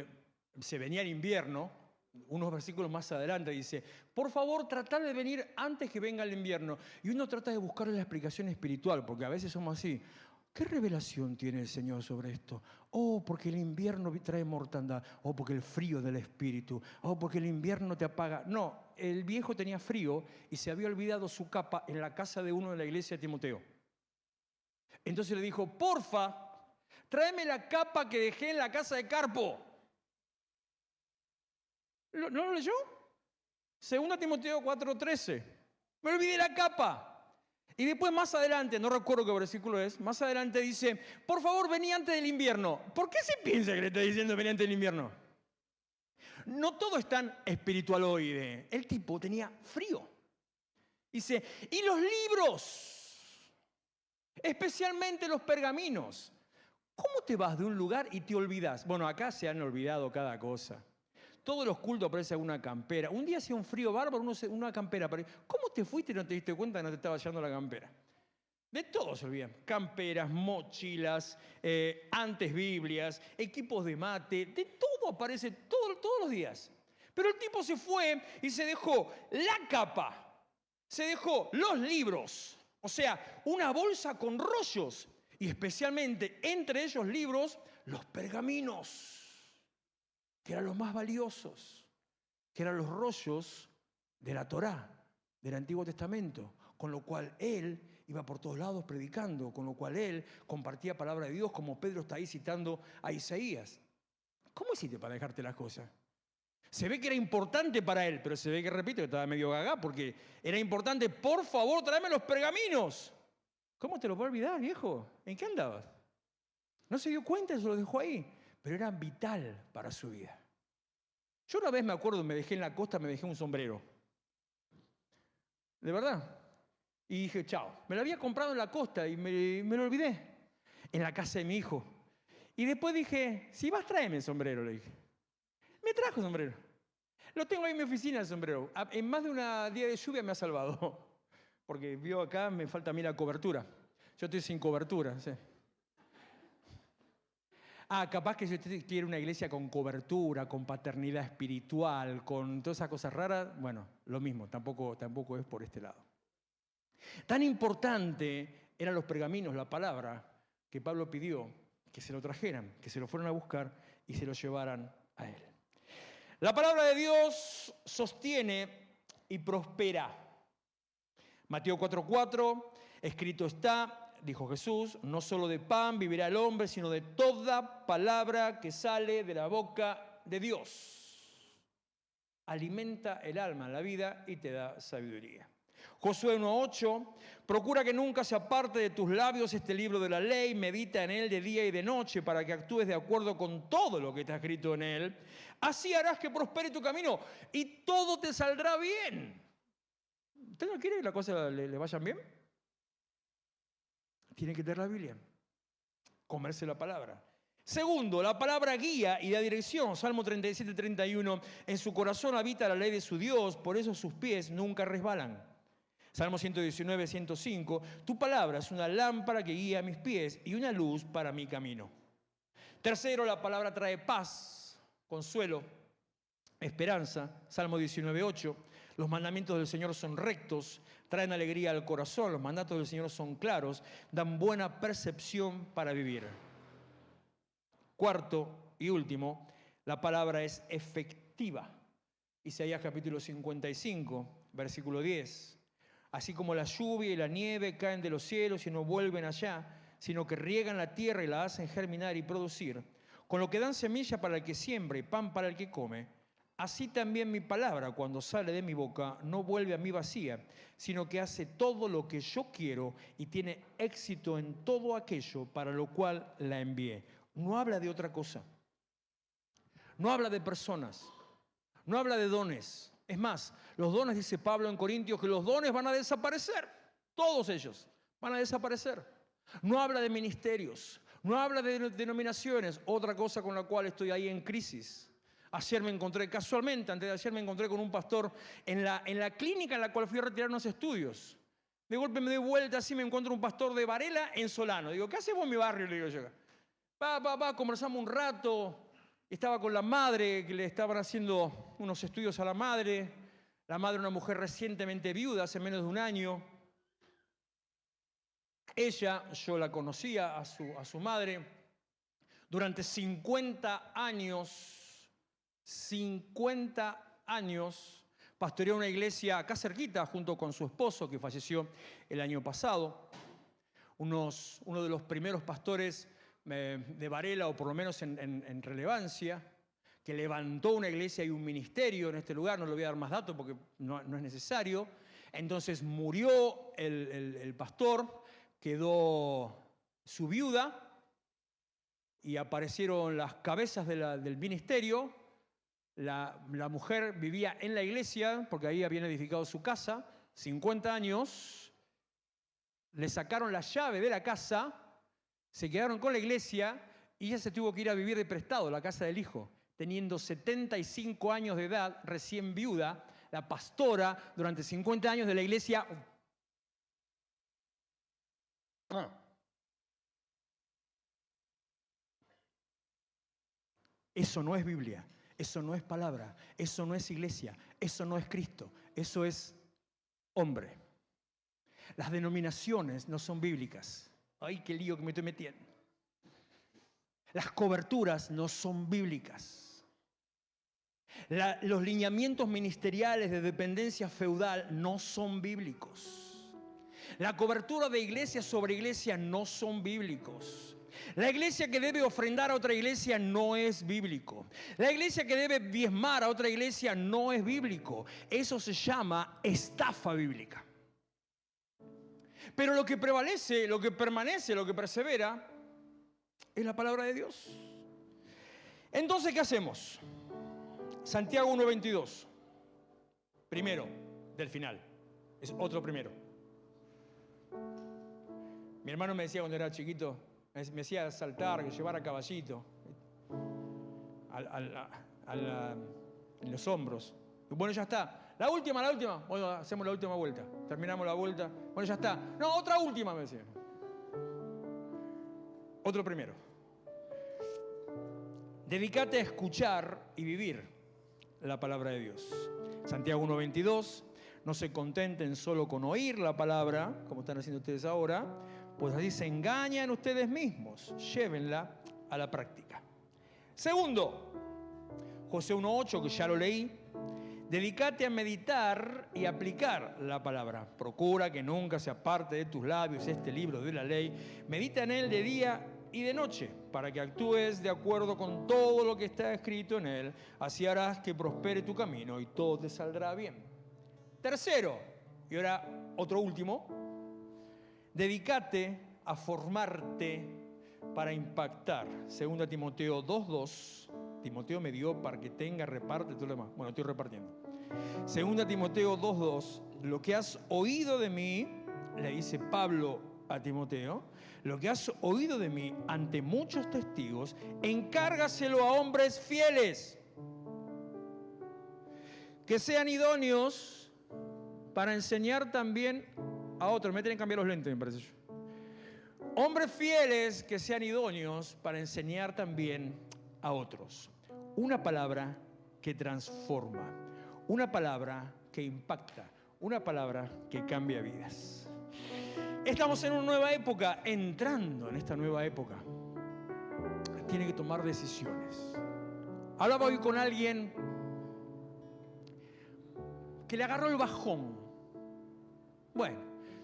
se venía el invierno, unos versículos más adelante dice, por favor, tratad de venir antes que venga el invierno. Y uno trata de buscar la explicación espiritual, porque a veces somos así. ¿Qué revelación tiene el Señor sobre esto? Oh, porque el invierno trae mortandad. Oh, porque el frío del espíritu. Oh, porque el invierno te apaga. No, el viejo tenía frío y se había olvidado su capa en la casa de uno de la iglesia de Timoteo. Entonces le dijo, porfa, tráeme la capa que dejé en la casa de Carpo. ¿No lo leyó? 2 Timoteo 4:13. Me olvidé la capa. Y después más adelante, no recuerdo qué versículo es, más adelante dice, por favor, vení antes del invierno. ¿Por qué se piensa que le está diciendo vení antes del invierno? No todo es tan espiritualoide. El tipo tenía frío. Dice, y los libros, especialmente los pergaminos. ¿Cómo te vas de un lugar y te olvidas? Bueno, acá se han olvidado cada cosa. Todos los cultos aparece alguna campera. Un día hacía un frío bárbaro, una campera. ¿Cómo te fuiste y no te diste cuenta que no te estaba llevando la campera? De todo se olvidan. Camperas, mochilas, antes Biblias, equipos de mate, de todo aparece todos los días. Pero el tipo se fue y se dejó la capa, se dejó los libros, o sea, una bolsa con rollos y especialmente entre ellos libros, los pergaminos, que eran los más valiosos, que eran los rollos de la Torá, del Antiguo Testamento, con lo cual él iba por todos lados predicando, con lo cual él compartía palabra de Dios, como Pedro está ahí citando a Isaías. ¿Cómo hiciste para dejarte las cosas? Se ve que era importante para él, pero se ve que, repito, que estaba medio gaga porque era importante. Por favor, tráeme los pergaminos. ¿Cómo te lo puedo olvidar, viejo? ¿En qué andabas? No se dio cuenta, se lo dejó ahí, pero era vital para su vida. Yo una vez me acuerdo, me dejé en la costa, me dejé un sombrero. De verdad. Y dije, chao. Me lo había comprado en la costa y me lo olvidé. En la casa de mi hijo. Y después dije, si vas, tráeme el sombrero, le dije. Me trajo el sombrero. Lo tengo ahí en mi oficina el sombrero. En más de un día de lluvia me ha salvado. Porque vio acá, me falta a mí la cobertura. Yo estoy sin cobertura, sí. Capaz que si usted quiere una iglesia con cobertura, con paternidad espiritual, con todas esas cosas raras, bueno, lo mismo, tampoco es por este lado. Tan importante eran los pergaminos, la palabra, que Pablo pidió que se lo trajeran, que se lo fueran a buscar y se lo llevaran a él. La palabra de Dios sostiene y prospera. Mateo 4:4, escrito está, dijo Jesús, no solo de pan vivirá el hombre, sino de toda palabra que sale de la boca de Dios. Alimenta el alma, la vida y te da sabiduría. Josué 1:8, procura que nunca se aparte de tus labios este libro de la ley, medita en él de día y de noche para que actúes de acuerdo con todo lo que está escrito en él. Así harás que prospere tu camino y todo te saldrá bien. ¿Usted no quiere que las cosas le vayan bien? Tiene que tener la Biblia, comerse la palabra. Segundo, la palabra guía y da dirección. Salmo 37:31, en su corazón habita la ley de su Dios, por eso sus pies nunca resbalan. Salmo 119:105, tu palabra es una lámpara que guía mis pies y una luz para mi camino. Tercero, la palabra trae paz, consuelo, esperanza. Salmo 19:8, los mandamientos del Señor son rectos, traen alegría al corazón, los mandatos del Señor son claros, dan buena percepción para vivir. Cuarto y último, la palabra es efectiva. Isaías capítulo 55, versículo 10. Así como la lluvia y la nieve caen de los cielos y no vuelven allá, sino que riegan la tierra y la hacen germinar y producir, con lo que dan semilla para el que siembra y pan para el que come, así también mi palabra, cuando sale de mi boca, no vuelve a mí vacía, sino que hace todo lo que yo quiero y tiene éxito en todo aquello para lo cual la envié. No habla de otra cosa. No habla de personas. No habla de dones. Es más, los dones, dice Pablo en Corintios, que los dones van a desaparecer. Todos ellos van a desaparecer. No habla de ministerios. No habla de denominaciones. Otra cosa con la cual estoy ahí en crisis. Ayer me encontré, casualmente, antes de ayer me encontré con un pastor en la clínica en la cual fui a retirar unos estudios. De golpe me doy vuelta así, me encuentro un pastor de Varela en Solano. Digo, ¿qué haces vos en mi barrio? Le digo yo. Conversamos un rato. Estaba con la madre, que le estaban haciendo unos estudios a la madre. La madre, una mujer recientemente viuda, hace menos de un año. Ella, yo la conocía a su madre. Durante 50 años, pastoreó una iglesia acá cerquita, junto con su esposo, que falleció el año pasado. Uno de los primeros pastores de Varela, o por lo menos en relevancia, que levantó una iglesia y un ministerio en este lugar. No le voy a dar más datos porque no es necesario. Entonces murió el pastor, quedó su viuda y aparecieron las cabezas del ministerio. La mujer vivía en la iglesia porque ahí habían edificado su casa, 50 años. Le sacaron la llave de la casa, se quedaron con la iglesia y ella se tuvo que ir a vivir de prestado a la casa del hijo. teniendo 75 años de edad, recién viuda, la pastora durante 50 años de la iglesia. Eso no es Biblia, eso no es palabra, eso no es iglesia, eso no es Cristo, eso es hombre. Las denominaciones no son bíblicas. Ay, qué lío que me estoy metiendo. Las coberturas no son bíblicas. Los lineamientos ministeriales de dependencia feudal no son bíblicos. La cobertura de iglesia sobre iglesia no son bíblicos. La iglesia que debe ofrendar a otra iglesia no es bíblico. La iglesia que debe diezmar a otra iglesia no es bíblico. Eso se llama estafa bíblica. Pero lo que prevalece, lo que permanece, lo que persevera, es la palabra de Dios. Entonces, ¿qué hacemos? Santiago 1:22. Primero, del final. Es otro primero. Mi hermano me decía cuando era chiquito, me hacía saltar, que llevara caballito en los hombros. Y bueno, ya está. La última. Bueno, hacemos la última vuelta. Terminamos la vuelta. Bueno, ya está. No, otra última, me decía. Otro primero. Dedícate a escuchar y vivir la palabra de Dios. Santiago 1:22. No se contenten solo con oír la palabra, como están haciendo ustedes ahora, pues así se engañan ustedes mismos. Llévenla a la práctica. Segundo, Josué 1:8, que ya lo leí. Dedícate a meditar y aplicar la palabra. Procura que nunca se aparte de tus labios este libro de la ley. Medita en él de día y de noche, para que actúes de acuerdo con todo lo que está escrito en él. Así harás que prospere tu camino y todo te saldrá bien. Tercero, y ahora otro último, dedícate a formarte para impactar. 2 Timoteo 2:2. Timoteo me dio para que tenga, reparte todo lo demás. Bueno, estoy repartiendo. 2 Timoteo 2:2. Lo que has oído de mí, le dice Pablo a Timoteo, lo que has oído de mí ante muchos testigos, encárgaselo a hombres fieles, que sean idóneos para enseñar también a otros. Me tienen que cambiar los lentes, me parece yo. Hombres fieles que sean idóneos para enseñar también a otros. Una palabra que transforma, una palabra que impacta, una palabra que cambia vidas. Estamos en una nueva época, entrando en esta nueva época. Tiene que tomar decisiones. Hablaba hoy con alguien que le agarró el bajón. Bueno,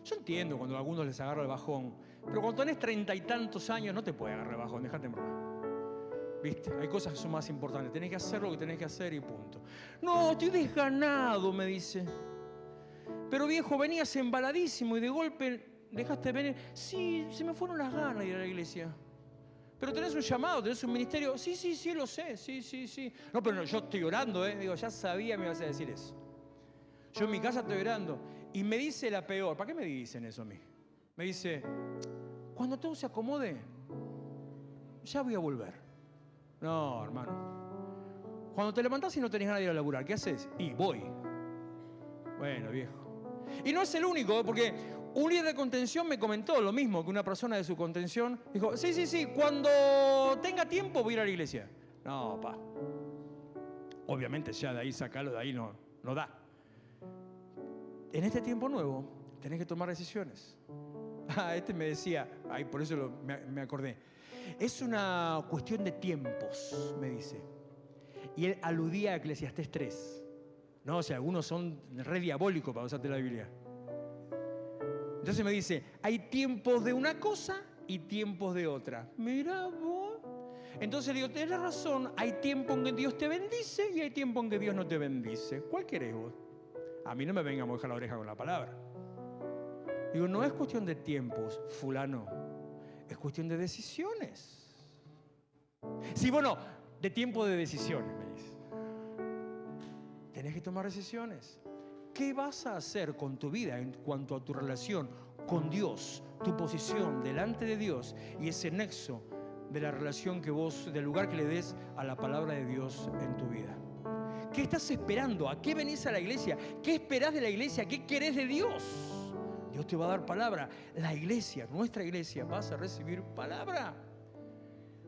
yo entiendo cuando a algunos les agarra el bajón, pero cuando tenés 30 y tantos años no te puede agarrar el bajón, déjate en broma. ¿Viste? Hay cosas que son más importantes. Tenés que hacer lo que tenés que hacer y punto. No, estoy desganado, me dice. Pero viejo, venías embaladísimo y de golpe dejaste venir. Sí, se me fueron las ganas de ir a la iglesia. Pero tenés un llamado, tenés un ministerio. Sí, lo sé. Sí. No, pero no, yo estoy orando, Digo, ya sabía que me ibas a decir eso. Yo en mi casa estoy orando. Y me dice la peor. ¿Para qué me dicen eso a mí? Me dice, cuando todo se acomode, ya voy a volver. No, hermano. Cuando te levantás y no tenés ganas de ir a laburar, ¿qué haces? Y voy. Bueno, viejo. Y no es el único, porque un líder de contención me comentó lo mismo que una persona de su contención. Dijo, sí, cuando tenga tiempo voy a ir a la iglesia. No, pa. Obviamente ya de ahí sacarlo, de ahí no da. En este tiempo nuevo tenés que tomar decisiones. Este me decía, por eso me acordé. Es una cuestión de tiempos, me dice. Y él aludía a Eclesiastés 3. No, o sea, algunos son re diabólicos para usarte la Biblia. Entonces me dice, hay tiempos de una cosa y tiempos de otra. Mira vos. Entonces le digo, tenés razón, hay tiempo en que Dios te bendice y hay tiempo en que Dios no te bendice. ¿Cuál querés vos? A mí no me venga a mojar la oreja con la palabra. Digo, no es cuestión de tiempos, fulano. Es cuestión de decisiones. Sí, bueno, de tiempo de decisiones, me dice. Tenés que tomar decisiones. ¿Qué vas a hacer con tu vida en cuanto a tu relación con Dios, tu posición delante de Dios y ese nexo de la relación que vos, del lugar que le des a la palabra de Dios en tu vida. ¿Qué estás esperando? ¿A qué venís a la iglesia? ¿Qué esperás de la iglesia? ¿Qué querés de Dios? Dios te va a dar palabra. La iglesia, nuestra iglesia, vas a recibir palabra.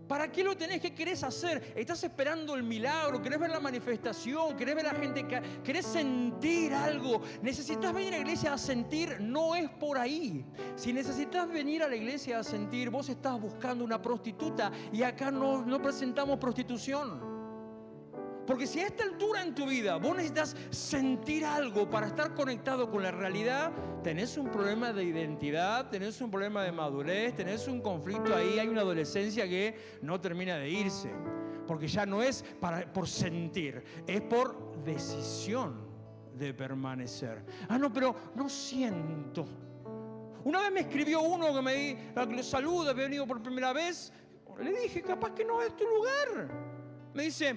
¿Para qué lo tenés? ¿Qué querés hacer? ¿Estás esperando el milagro? ¿Querés ver la manifestación? ¿Querés ver a la gente? ¿Querés sentir algo? ¿Necesitas venir a la iglesia a sentir? No es por ahí. Si necesitas venir a la iglesia a sentir, vos estás buscando una prostituta y acá no presentamos prostitución. Porque si a esta altura en tu vida vos necesitas sentir algo para estar conectado con la realidad, tenés un problema de identidad, tenés un problema de madurez, tenés un conflicto ahí, hay una adolescencia que no termina de irse. Porque ya no es por sentir, es por decisión de permanecer. No, pero no siento. Una vez me escribió uno que me saluda, había venido por primera vez. Le dije, capaz que no es tu lugar. Me dice,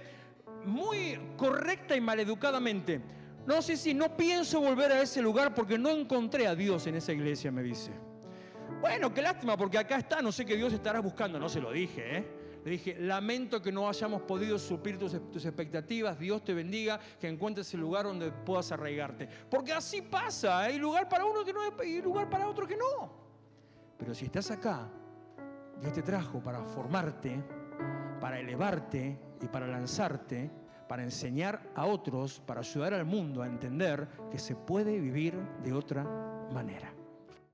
muy correcta y maleducadamente, no sé si no pienso volver a ese lugar porque no encontré a Dios en esa iglesia, me dice. Bueno, qué lástima, porque acá está, no sé qué Dios estarás buscando. No se lo dije, Le dije, lamento que no hayamos podido suplir tus expectativas. Dios te bendiga, que encuentres el lugar donde puedas arraigarte. Porque así pasa, hay lugar para uno que no hay lugar para otro que no. Pero si estás acá, Dios te trajo para formarte, para elevarte y para lanzarte, para enseñar a otros, para ayudar al mundo a entender que se puede vivir de otra manera.